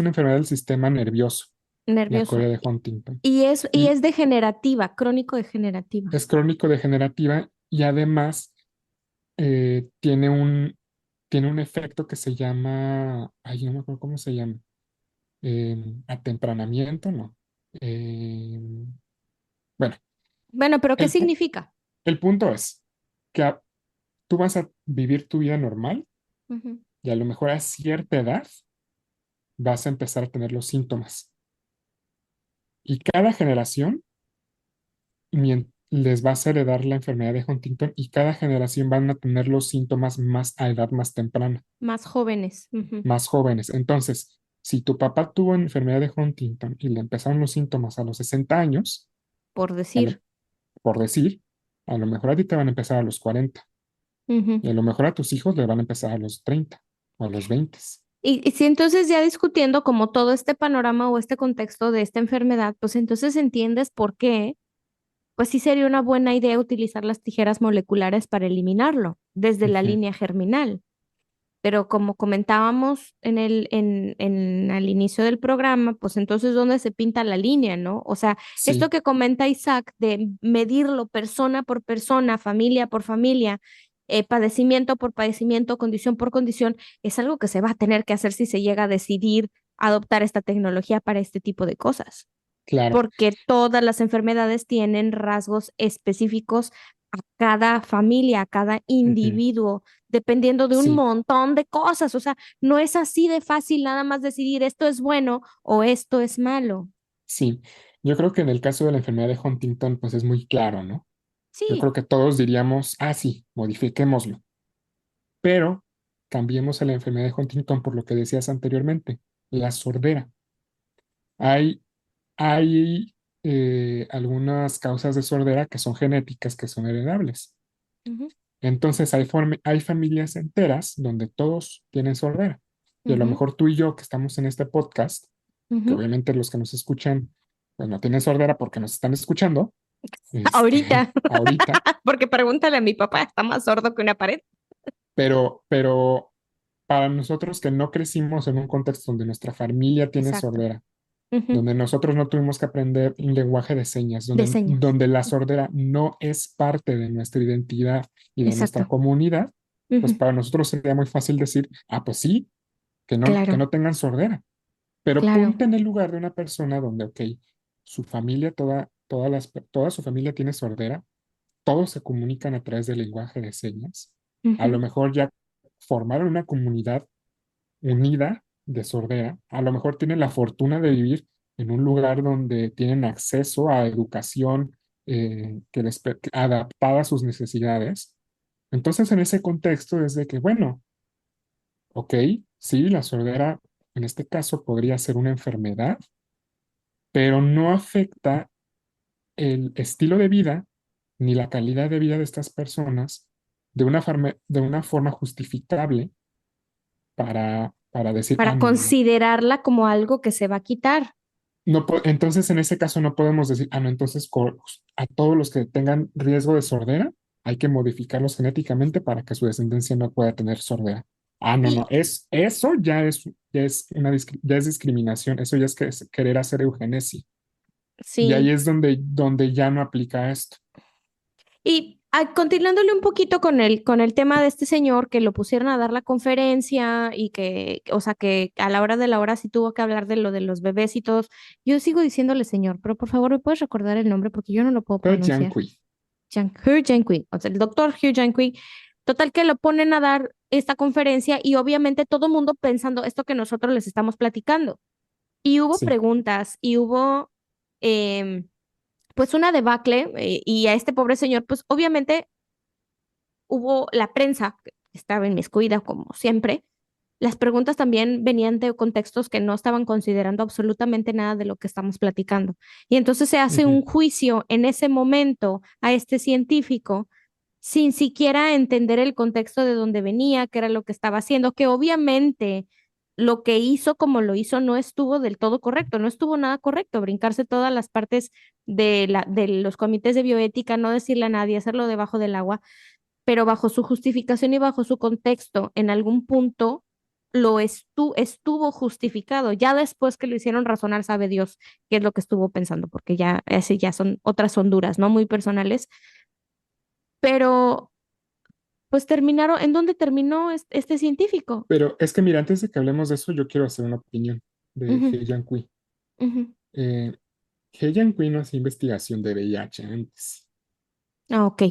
enfermedad del sistema nervioso, la nervioso. corea de Huntington. Y Y es degenerativa, crónico degenerativa. es crónico degenerativa y además tiene tiene un efecto que se llama, ay, no me acuerdo cómo se llama, atempranamiento, ¿no? Eh, bueno, Bueno, pero ¿qué el, pu- significa? el punto es que tú vas a vivir tu vida normal Ujú. y a lo mejor a cierta edad vas a empezar a tener los síntomas. Y cada generación les va a heredar la enfermedad de Huntington y cada generación van a tener los síntomas más a edad más temprana, Más jóvenes. Ujú. más jóvenes. Entonces, si tu papá tuvo enfermedad de Huntington y le empezaron los síntomas a los 60 años, Por a lo- decir. por decir, a lo mejor a ti te van a empezar a los 40 Ujú. y a lo mejor a tus hijos le van a empezar a los 30 o a los 20. Y si entonces ya discutiendo como todo este panorama o este contexto de esta enfermedad, pues entonces entiendes por qué, pues sí sería una buena idea utilizar las tijeras moleculares para eliminarlo desde la Ujú. línea germinal. Pero como comentábamos al inicio del programa, pues entonces, ¿dónde se pinta la línea, no? O sea, esto Sí, que comenta Isaac de medirlo persona por persona, familia por familia, padecimiento por padecimiento, condición por condición, es algo que se va a tener que hacer si se llega a decidir adoptar esta tecnología para este tipo de cosas, claro. porque todas las enfermedades tienen rasgos específicos a cada familia, a cada Ujú. individuo dependiendo de un Sí, montón de cosas. O sea, no es así de fácil nada más decidir esto es bueno o esto es malo. sí. Yo creo que en el caso de la enfermedad de Huntington, pues es muy claro, ¿no? Yo Sí. creo que todos diríamos, ah, sí, modifiquémoslo, pero cambiemos a la enfermedad de Huntington por lo que decías anteriormente, la sordera. Hay, hay algunas causas de sordera que son genéticas, que son heredables. Ujú, Entonces hay familias enteras donde todos tienen sordera. Y a lo ujú, mejor tú y yo que estamos en este podcast, que ujú. obviamente los que nos escuchan, pues no tienen sordera porque nos están escuchando, Ahorita, ahorita, porque pregúntale a mi papá, está más sordo que una pared. pero para nosotros que no crecimos en un contexto donde nuestra familia tiene Exacto. sordera, Ujú. donde nosotros no tuvimos que aprender un lenguaje de señas, De donde, señas. donde la sordera no es parte de nuestra identidad y de nuestra Exacto. comunidad, pues Ujú. para nosotros sería muy fácil decir, ah, pues sí, que Claro, no tengan sordera. Pero claro. ponte en el lugar de una persona donde, ok, su familia, toda su familia tiene sordera, todos se comunican a través del lenguaje de señas. A lo Ujú, mejor ya formaron una comunidad unida de sordera, a lo mejor tienen la fortuna de vivir en un lugar donde tienen acceso a educación adaptada a sus necesidades. Entonces, en ese contexto es de que, bueno, ok, sí, la sordera en este caso podría ser una enfermedad, pero no afecta el estilo de vida ni la calidad de vida de estas personas de una forma justificable para decir, ah, para no, no, no. considerarla como algo que se va a quitar. Entonces, en ese caso no podemos decir, ah, no, entonces a todos los que tengan riesgo de sordera hay que modificarlos genéticamente para que su descendencia no pueda tener sordera. Ah, no, no, Y eso ya es discriminación, eso ya es querer hacer eugenesia. Y ahí sí, es donde ya no aplica esto. y continuándole un poquito con el tema de este señor que lo pusieron a dar la conferencia y que, o sea, que a la hora de la hora sí tuvo que hablar de lo de los bebés y todos. Yo sigo diciéndole señor, pero por favor, ¿me puedes recordar el nombre? Porque yo no lo puedo Pero pronunciar. Yanqui, Hugh Jankwi, o sea, el doctor Hugh Jankwi. Total que lo ponen a dar esta conferencia y obviamente todo el mundo pensando esto que nosotros les estamos platicando. Y hubo sí. preguntas y hubo em, pues una debacle y a este pobre señor pues obviamente hubo la prensa que estaba inmiscuida como siempre. Las preguntas también venían de contextos que no estaban considerando absolutamente nada de lo que estamos platicando. Y entonces se hace Ujú. un juicio en ese momento a este científico sin siquiera entender el contexto de dónde venía, qué era lo que estaba haciendo, que obviamente lo que hizo como lo hizo no estuvo del todo correcto, no estuvo nada correcto, brincarse todas las partes de los comités de bioética, no decirle a nadie, hacerlo debajo del agua, pero bajo su justificación y bajo su contexto, en algún punto estuvo justificado. Ya después que lo hicieron razonar, sabe Dios qué es lo que estuvo pensando, porque ya, ese ya son otras honduras, ¿no? Muy personales. Pero pues terminaron, ¿en dónde terminó este científico? Pero es que mira, antes de que hablemos de eso, yo quiero hacer una opinión de Ujú, He Jiankui. ujú. Eh, He Jiankui no hacía investigación de VIH antes. Ah, ok.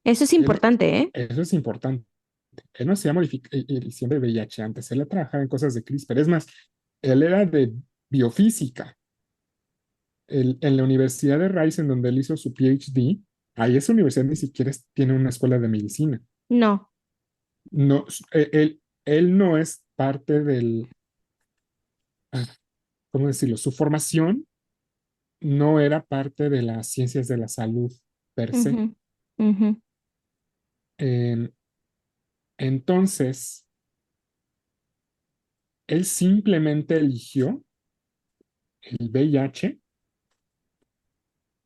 Eso es Él, importante, ¿eh? eso es importante. Él no hacía edición de VIH antes. Él trabajaba en cosas de CRISPR. Es más, él era de biofísica. En la Universidad de Rice, en donde él hizo su PhD, ahí esa universidad ni siquiera tiene una escuela de medicina. No. No, él no es parte ah, ¿cómo decirlo? Su formación no era parte de las ciencias de la salud per se. Ujú, ujú. Eh, entonces, él simplemente eligió el VIH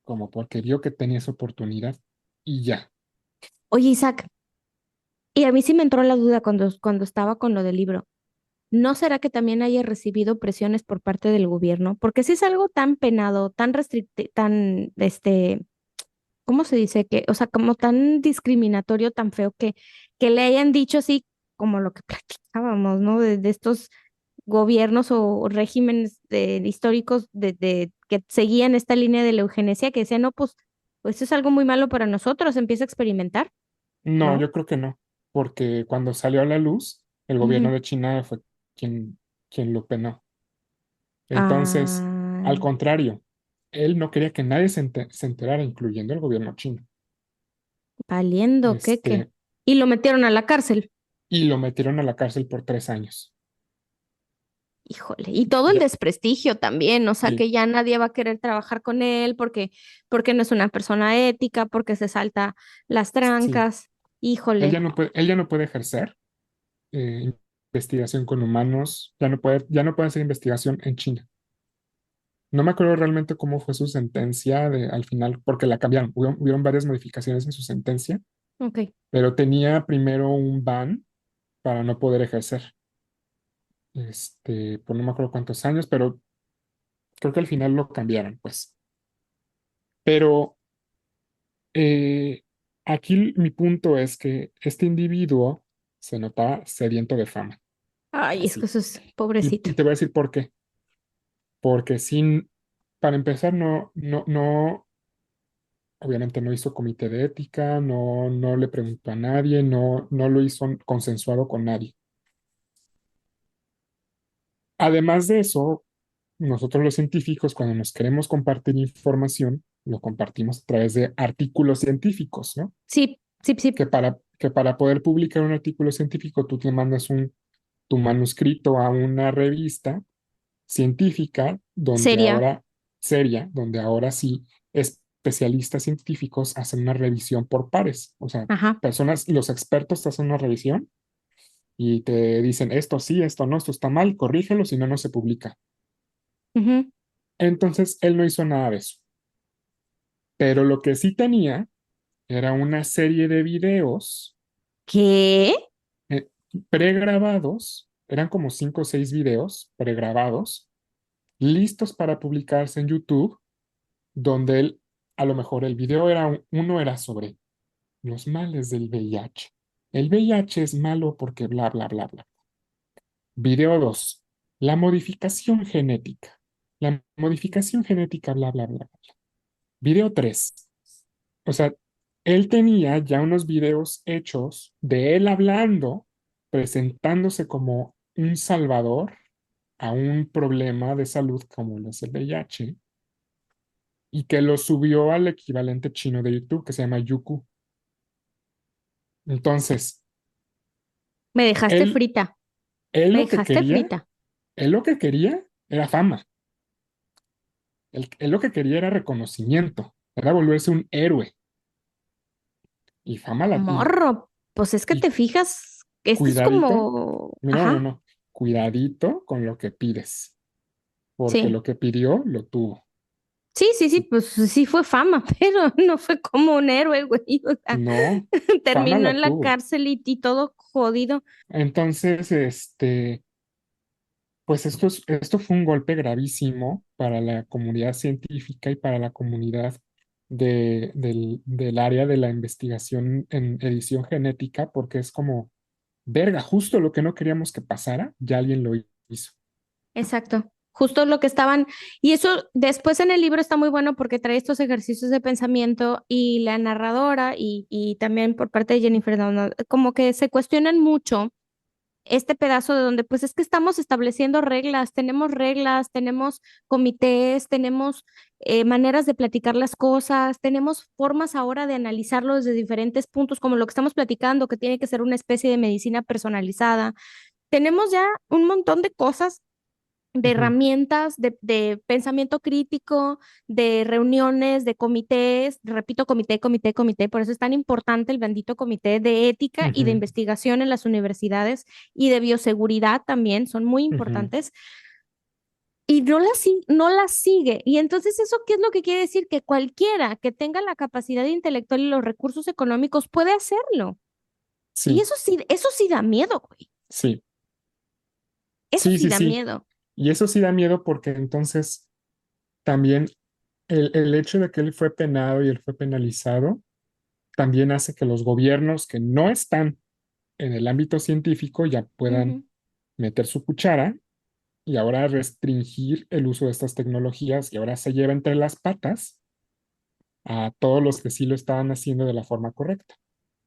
como porque vio que tenía esa oportunidad y ya. Oye, Isaac, y a mí sí me entró la duda cuando estaba con lo del libro. ¿No será que también haya recibido presiones por parte del gobierno? Porque si es algo tan penado, tan restrictivo, tan, ¿cómo se dice? Que, o sea, como tan discriminatorio, tan feo que le hayan dicho así, como lo que platicábamos, ¿no? De estos gobiernos o regímenes históricos que seguían esta línea de la eugenesia, que decían, no, pues eso es algo muy malo para nosotros, empieza a experimentar, No, ¿no? yo creo que no. porque cuando salió a la luz, el gobierno Ujú. de China fue quien, quien lo penó. Entonces, al Ay, contrario, él no quería que nadie se enterara, incluyendo el gobierno chino. valiendo, qué. Este, Y lo metieron a la cárcel. y lo metieron a la cárcel por 3 años. Híjole, y todo el Ya, desprestigio también, o sea, sí, que ya nadie va a querer trabajar con él porque no es una persona ética, porque se salta las sí. trancas. Híjole. Él ya no puede ejercer investigación con humanos, ya no puede hacer investigación en China. No me acuerdo realmente cómo fue su sentencia al final, porque la cambiaron. Hubieron varias modificaciones en su sentencia, Ok. pero tenía primero un ban para no poder ejercer. Por no me acuerdo cuántos años, pero creo que al final lo cambiaron, pues. Pero eh, aquí mi punto es que este individuo se notaba sediento de fama, Ay, es que así. eso es Y pobrecito. te voy a decir por qué. Porque para empezar, obviamente no hizo comité de ética, no le preguntó a nadie, no lo hizo consensuado con nadie. Además de eso, nosotros los científicos, cuando nos queremos compartir información, lo compartimos a través de artículos científicos, ¿no? Sí, sí, sí. Que para poder publicar un artículo científico, tú te mandas tu manuscrito a una revista científica Seria. donde ahora sí especialistas científicos hacen una revisión por pares. O sea, Ajá. los expertos te hacen una revisión y te dicen esto sí, esto no, esto está mal, corrígelo, si no, no se publica. Ujú. Entonces, él no hizo nada de eso. Pero lo que sí tenía era una serie de videos ¿Qué? eh, pregrabados, eran como 5 o 6 videos pregrabados, listos para publicarse en YouTube, donde él, a lo mejor el video uno era sobre los males del VIH. El VIH es malo porque bla, bla, bla, bla. Video 2, la modificación genética. La modificación genética, bla, bla, bla, bla. Video 3, o sea, él tenía ya unos videos hechos de él hablando, presentándose como un salvador a un problema de salud como lo es el VIH, y que lo subió al equivalente chino de YouTube que se llama Youku. Entonces, Me dejaste él, frita. él Me lo que dejaste quería, frita. él lo que quería era fama. Él lo que quería era reconocimiento, era volverse un héroe. Y fama Morro. Pues es que y te fijas, esto es cuidadito, como, no, no, ajá, no, cuidadito con lo que pides, porque sí. lo que pidió lo tuvo. Sí, sí, sí, Sí, pues sí fue fama, pero no fue como un héroe, güey. O sea, no, fama terminó la en la tuvo. cárcel y todo jodido. Entonces, pues esto fue un golpe gravísimo para la comunidad científica y para la comunidad del área de la investigación en edición genética, porque es como, verga, justo lo que no queríamos que pasara, ya alguien lo hizo. Exacto. Justo lo que estaban, y eso después en el libro está muy bueno porque trae estos ejercicios de pensamiento y la narradora y también por parte de Jennifer Doudna, como que se cuestionan mucho este pedazo de donde pues es que estamos estableciendo reglas, tenemos comités, tenemos maneras de platicar las cosas, tenemos formas ahora de analizarlo desde diferentes puntos, como lo que estamos platicando, que tiene que ser una especie de medicina personalizada. Tenemos ya un montón de cosas, de Ujú, herramientas, de pensamiento crítico, de reuniones, de comités, repito, comité, por eso es tan importante el bendito comité de ética y de ujú, investigación en las universidades y de bioseguridad también, son muy ujú. importantes, y no la sigue. Y entonces, ¿eso qué es lo que quiere decir? Que cualquiera que tenga la capacidad intelectual y los recursos económicos puede hacerlo. Y Sí, eso sí da miedo, güey. sí, Eso sí, sí sí, da sí. miedo. Y eso sí da miedo porque entonces también el hecho de que él fue penado y él fue penalizado también hace que los gobiernos que no están en el ámbito científico ya puedan Ujú. meter su cuchara y ahora restringir el uso de estas tecnologías y ahora se lleva entre las patas a todos los que sí lo estaban haciendo de la forma correcta.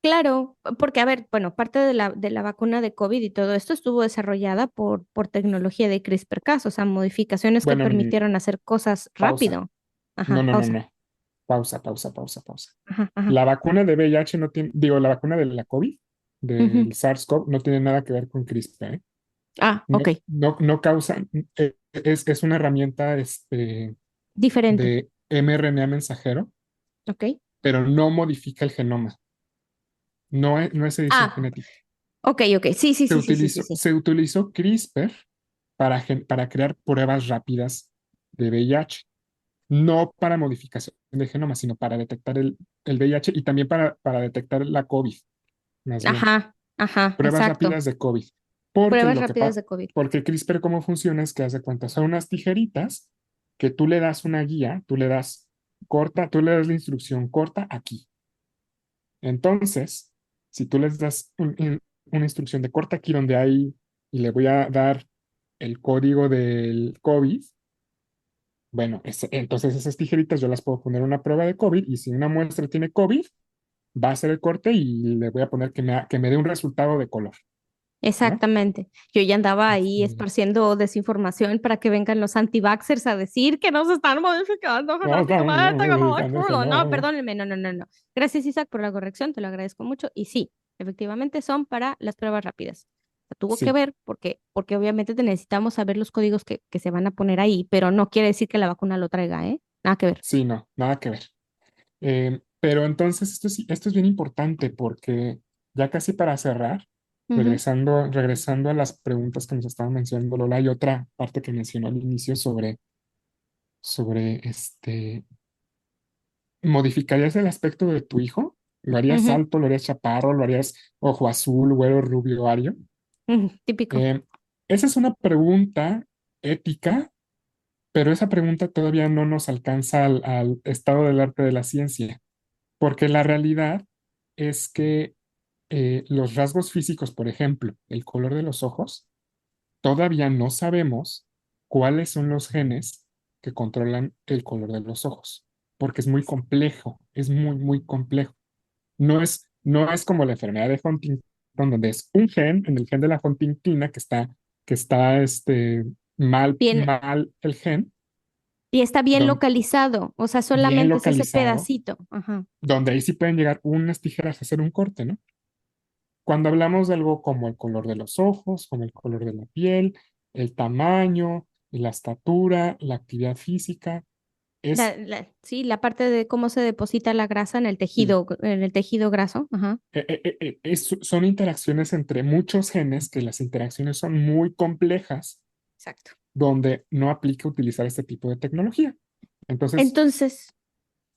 Claro, porque a ver, bueno, parte de la vacuna de COVID y todo esto estuvo desarrollada por tecnología de CRISPR-Cas, o sea, modificaciones que Bueno, permitieron hacer cosas pausa. rápido. No, Ajá, no, no, pausa. no. Pausa, pausa, pausa, pausa. Ajá, ajá. La vacuna de VIH no tiene, digo, la vacuna de la COVID, Ujú. del SARS-CoV, no tiene nada que ver con CRISPR, ¿eh? Ah, ok. No causa, es una herramienta Diferente. de mRNA mensajero, Ok. pero no modifica el genoma, no es edición Ah, genética. ok, ok. Sí, sí, sí, sí, sí, sí, sí. Se utilizó CRISPR para crear pruebas rápidas de VIH, no para modificación de genoma, sino para detectar el VIH y también para detectar la COVID, más bien. Ajá, ajá, Pruebas exacto. rápidas de COVID. Porque Pruebas lo que rápidas pasa, de COVID. porque CRISPR cómo funciona es que hace cuenta, son unas tijeritas que tú le das una guía, tú le das corta, tú le das la instrucción corta aquí. Entonces, si tú les das una instrucción de corta aquí donde hay, y le voy a dar el código del COVID, bueno, entonces esas tijeritas yo las puedo poner en una prueba de COVID y si una muestra tiene COVID, va a hacer el corte y le voy a poner que me dé un resultado de color, ¿no? Exactamente. Yo ya andaba ahí Este, esparciendo desinformación para que vengan los anti-vaxxers a decir que no se están modificando no, estamos genéticamente como el modificando el culo. No, genoma. perdónenme, no, no, no, no. Gracias, Isaac, por la corrección, te lo agradezco mucho. Y sí, efectivamente son para las pruebas rápidas. Tuvo que Sí, ver porque obviamente necesitamos saber los códigos que se van a poner ahí, pero no quiere decir que la vacuna lo traiga, ¿eh? Nada que ver. sí, no, nada que ver. Pero entonces esto es bien importante porque ya casi para cerrar, Ujú, regresando a las preguntas que nos estaban mencionando Lola, hay otra parte que mencionó al inicio sobre ¿modificarías el aspecto de tu hijo? ¿Lo harías ujú, alto, lo harías chaparro, lo harías ojo azul, güero, rubio, ario? ujú, típico. Eh, Esa es una pregunta ética, pero esa pregunta todavía no nos alcanza al estado del arte de la ciencia, porque la realidad es que los rasgos físicos, por ejemplo, el color de los ojos, todavía no sabemos cuáles son los genes que controlan el color de los ojos, porque es muy complejo, es muy, muy complejo. No es como la enfermedad de Huntington, donde es un gen, en el gen de la huntingtina, que está Bien, mal el gen, y está bien don- localizado, o sea, bien solamente es ese localizado, pedacito. Ajá. donde ahí sí pueden llegar unas tijeras a hacer un corte, ¿no? Cuando hablamos de algo como el color de los ojos, como el color de la piel, el tamaño, la estatura, la actividad física, es, Sí, la parte de cómo se deposita la grasa sí, en el tejido graso. Ajá, son interacciones entre muchos genes, que las interacciones son muy complejas, exacto. donde no aplica utilizar este tipo de tecnología. Entonces, Entonces,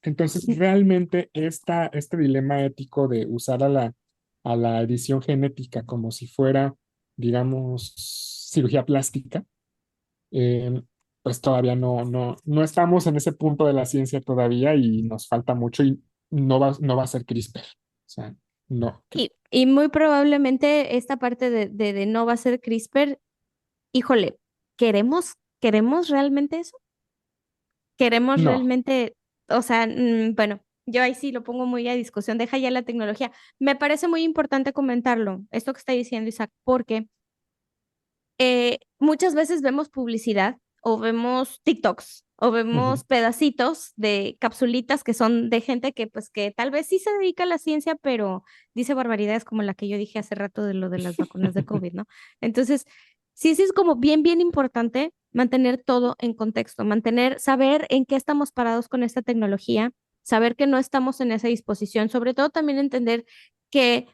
entonces realmente este dilema ético de usar a la edición genética como si fuera, digamos, cirugía plástica, eh, pues todavía no estamos en ese punto de la ciencia todavía y nos falta mucho y no va a ser CRISPR. O sea, no. y muy probablemente esta parte de no va a ser CRISPR, híjole, ¿queremos realmente eso? ¿Queremos No. realmente, o sea, bueno, yo ahí sí lo pongo muy a discusión, deja ya la tecnología. Me parece muy importante comentarlo, esto que está diciendo Isaac, porque muchas veces vemos publicidad o vemos TikToks o Ujú. vemos pedacitos de capsulitas que son de gente que pues que tal vez sí se dedica a la ciencia, pero dice barbaridades como la que yo dije hace rato de lo de las vacunas de COVID, ¿no? Entonces, sí es como bien importante mantener todo en contexto, saber en qué estamos parados con esta tecnología, saber que no estamos en esa disposición, sobre todo también entender que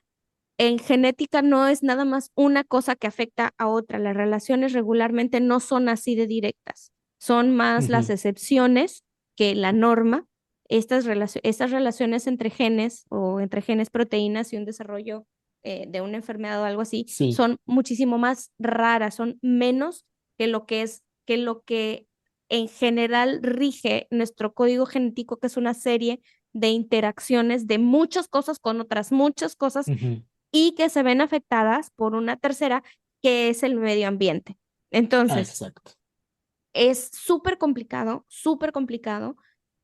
en genética no es nada más una cosa que afecta a otra. Las relaciones regularmente no son así de directas, son más las Ujú. excepciones que la norma. Estas relaciones entre genes o entre genes, proteínas y un desarrollo de una enfermedad o algo así Sí. son muchísimo más raras, son menos que lo que en general rige nuestro código genético, que es una serie de interacciones de muchas cosas con otras muchas cosas Ujú. y que se ven afectadas por una tercera, que es el medio ambiente. Ah, Entonces, exacto. es súper complicado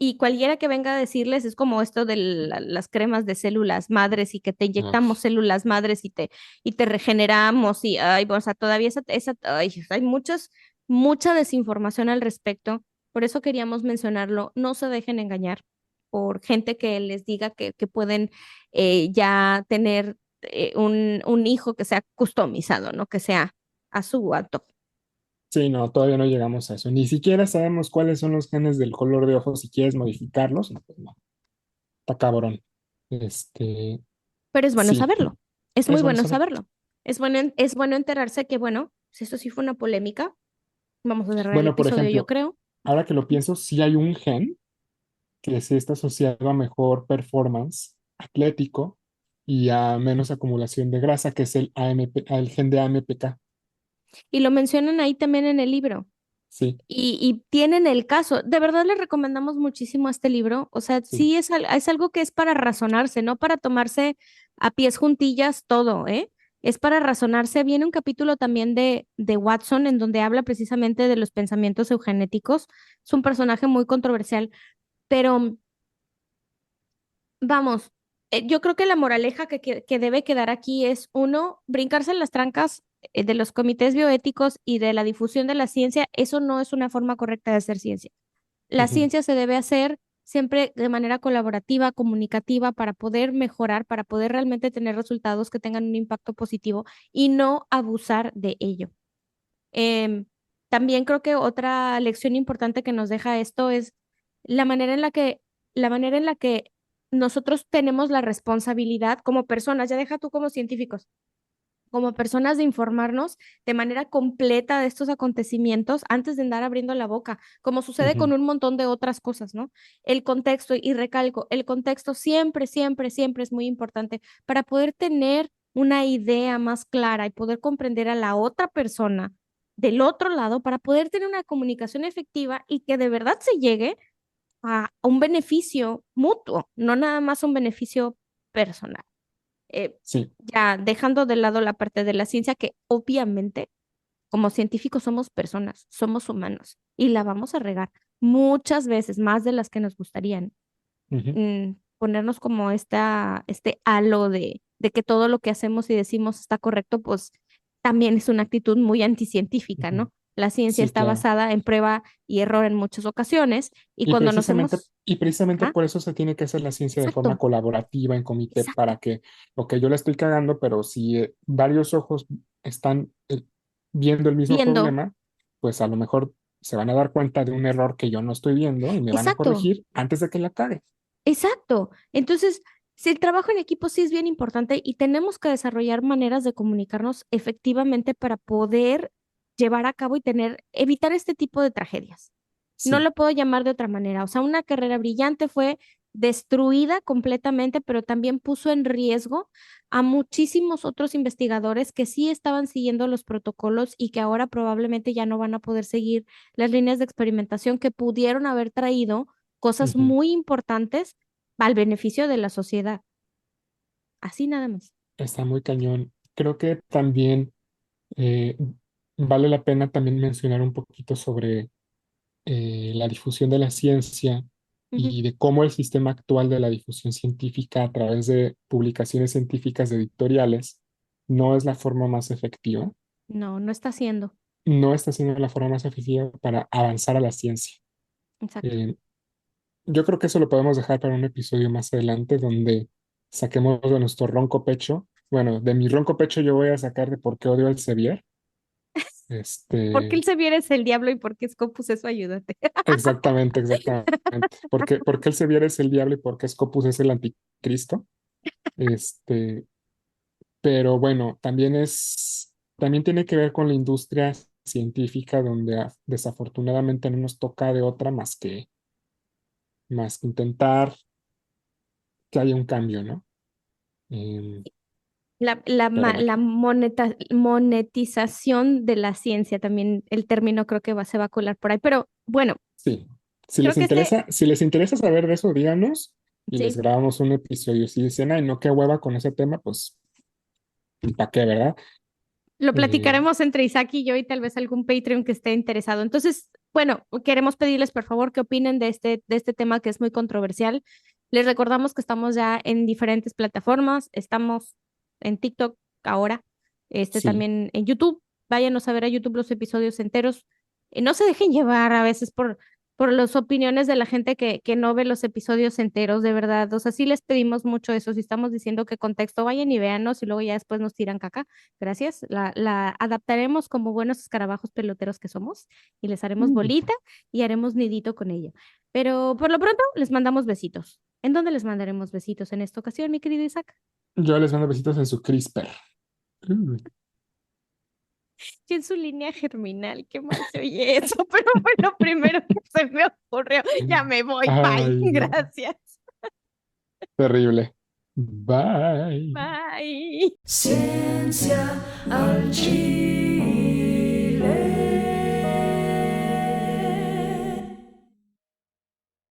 Y cualquiera que venga a decirles es como esto de las cremas de células madres y que te inyectamos Uf, células madres y te regeneramos y, ay, bueno, o sea, todavía ay, hay mucha desinformación al respecto. Por eso queríamos mencionarlo. No se dejen engañar por gente que les diga que pueden ya tener un hijo que sea customizado, ¿no? Que sea a su antojo. sí, no, todavía no llegamos a eso. Ni siquiera sabemos cuáles son los genes del color de ojos si quieres modificarlos. No, pues no, está cabrón. Este, Pero es bueno sí, saberlo. Es muy es bueno bueno saber. saberlo. Es bueno enterarse que, bueno, si esto sí fue una polémica, vamos a cerrar el Bueno, por episodio, yo ejemplo, creo. ahora que lo pienso, sí hay un gen que sí está asociado a mejor performance atlético y a menos acumulación de grasa, que es el AMP, el gen de AMPK. Y lo mencionan ahí también en el libro. Sí, Y tienen el caso. De verdad les recomendamos muchísimo este libro. O sea, sí. sí es algo que es para razonarse, no para tomarse a pies juntillas todo, ¿eh? Es para razonarse. Viene un capítulo también de Watson en donde habla precisamente de los pensamientos eugenéticos. Es un personaje muy controversial, pero vamos, yo creo que la moraleja que debe quedar aquí es, uno, brincarse en las trancas de los comités bioéticos y de la difusión de la ciencia. Eso no es una forma correcta de hacer ciencia. La Ujú, ciencia se debe hacer siempre de manera colaborativa, comunicativa, para poder mejorar, para poder realmente tener resultados que tengan un impacto positivo y no abusar de ello. Em, También creo que otra lección importante que nos deja esto es la manera en la manera en la que nosotros tenemos la responsabilidad como personas, ya deja tú como científicos, como personas de informarnos de manera completa de estos acontecimientos antes de andar abriendo la boca, como sucede con ujú, un montón de otras cosas, ¿no? El contexto, y recalco, el contexto siempre, siempre, siempre es muy importante para poder tener una idea más clara y poder comprender a la otra persona del otro lado para poder tener una comunicación efectiva y que de verdad se llegue a un beneficio mutuo, no nada más un beneficio personal. sí. Ya dejando de lado la parte de la ciencia, que obviamente como científicos somos personas, somos humanos y la vamos a regar muchas veces, más de las que nos gustarían. Ujú, Ponernos como este halo de que todo lo que hacemos y decimos está correcto, pues también es una actitud muy anticientífica, ujú. ¿no? La ciencia Sí, está claro. basada en prueba y error en muchas ocasiones y Y cuando nos precisamente, hemos... y precisamente Ajá, por eso se tiene que hacer la ciencia de forma exacto, colaborativa en comité exacto. para que, ok, yo la estoy cagando, pero si varios ojos están viendo el mismo Viendo, problema, pues a lo mejor se van a dar cuenta de un error que yo no estoy viendo y me van a exacto. corregir antes de que la cague. Exacto. Entonces, si el trabajo en equipo sí es bien importante y tenemos que desarrollar maneras de comunicarnos efectivamente para poder llevar a cabo y evitar este tipo de tragedias. No Sí. lo puedo llamar de otra manera. O sea, una carrera brillante fue destruida completamente, pero también puso en riesgo a muchísimos otros investigadores que sí estaban siguiendo los protocolos y que ahora probablemente ya no van a poder seguir las líneas de experimentación que pudieron haber traído cosas Ujú. muy importantes al beneficio de la sociedad. Así nada más. Está muy cañón. Creo que también eh, vale la pena también mencionar un poquito sobre la difusión de la ciencia Ujú. y de cómo el sistema actual de la difusión científica a través de publicaciones científicas de editoriales no es la forma más efectiva, No, no está haciendo. no está siendo la forma más efectiva para avanzar a la ciencia. Exacto. Eh, yo creo que eso lo podemos dejar para un episodio más adelante donde saquemos de nuestro ronco pecho. Bueno, de mi ronco pecho yo voy a sacar de por qué odio al Sevier. ¿Por qué Este, el Sevier es el diablo y por qué Scopus eso? Ayúdate. exactamente, exactamente. Por qué el Sevier es el diablo y por qué Scopus es el anticristo? Este, pero bueno, también tiene que ver con la industria científica donde desafortunadamente no nos toca de otra más que intentar que haya un cambio, ¿no? Em, pero bueno, La monetización de la ciencia, también el término creo que se va a colar por ahí. Pero bueno, sí. Si creo les que interesa, si les interesa saber de eso, díganos y les sí, grabamos un episodio. Si dicen, ay, no, qué hueva con ese tema, pues, ¿para qué, verdad? Lo Eh, platicaremos entre Isaac y yo y tal vez algún Patreon que esté interesado. Entonces, bueno, queremos pedirles por favor que opinen de este tema que es muy controversial. Les recordamos que estamos ya en diferentes plataformas. Estamos en TikTok ahora, sí. también en YouTube. Váyanos a ver a YouTube los episodios enteros. No se dejen llevar a veces por las opiniones de la gente que no ve los episodios enteros, de verdad. O sea, sí les pedimos mucho eso. Si estamos diciendo que contexto, vayan y véanos y luego ya después nos tiran caca. Gracias. La adaptaremos como buenos escarabajos peloteros que somos y les haremos Mm. bolita y haremos nidito con ella. Pero por lo pronto les mandamos besitos. ¿En dónde les mandaremos besitos en esta ocasión, mi querido Isaac? Yo les mando besitos en su CRISPR. Mm. Y en su línea germinal, qué mal se oye eso, pero fue lo primero que se me ocurrió. Ya me voy, bye. Ay, no. Gracias. Terrible. Bye. Bye. Ciencia al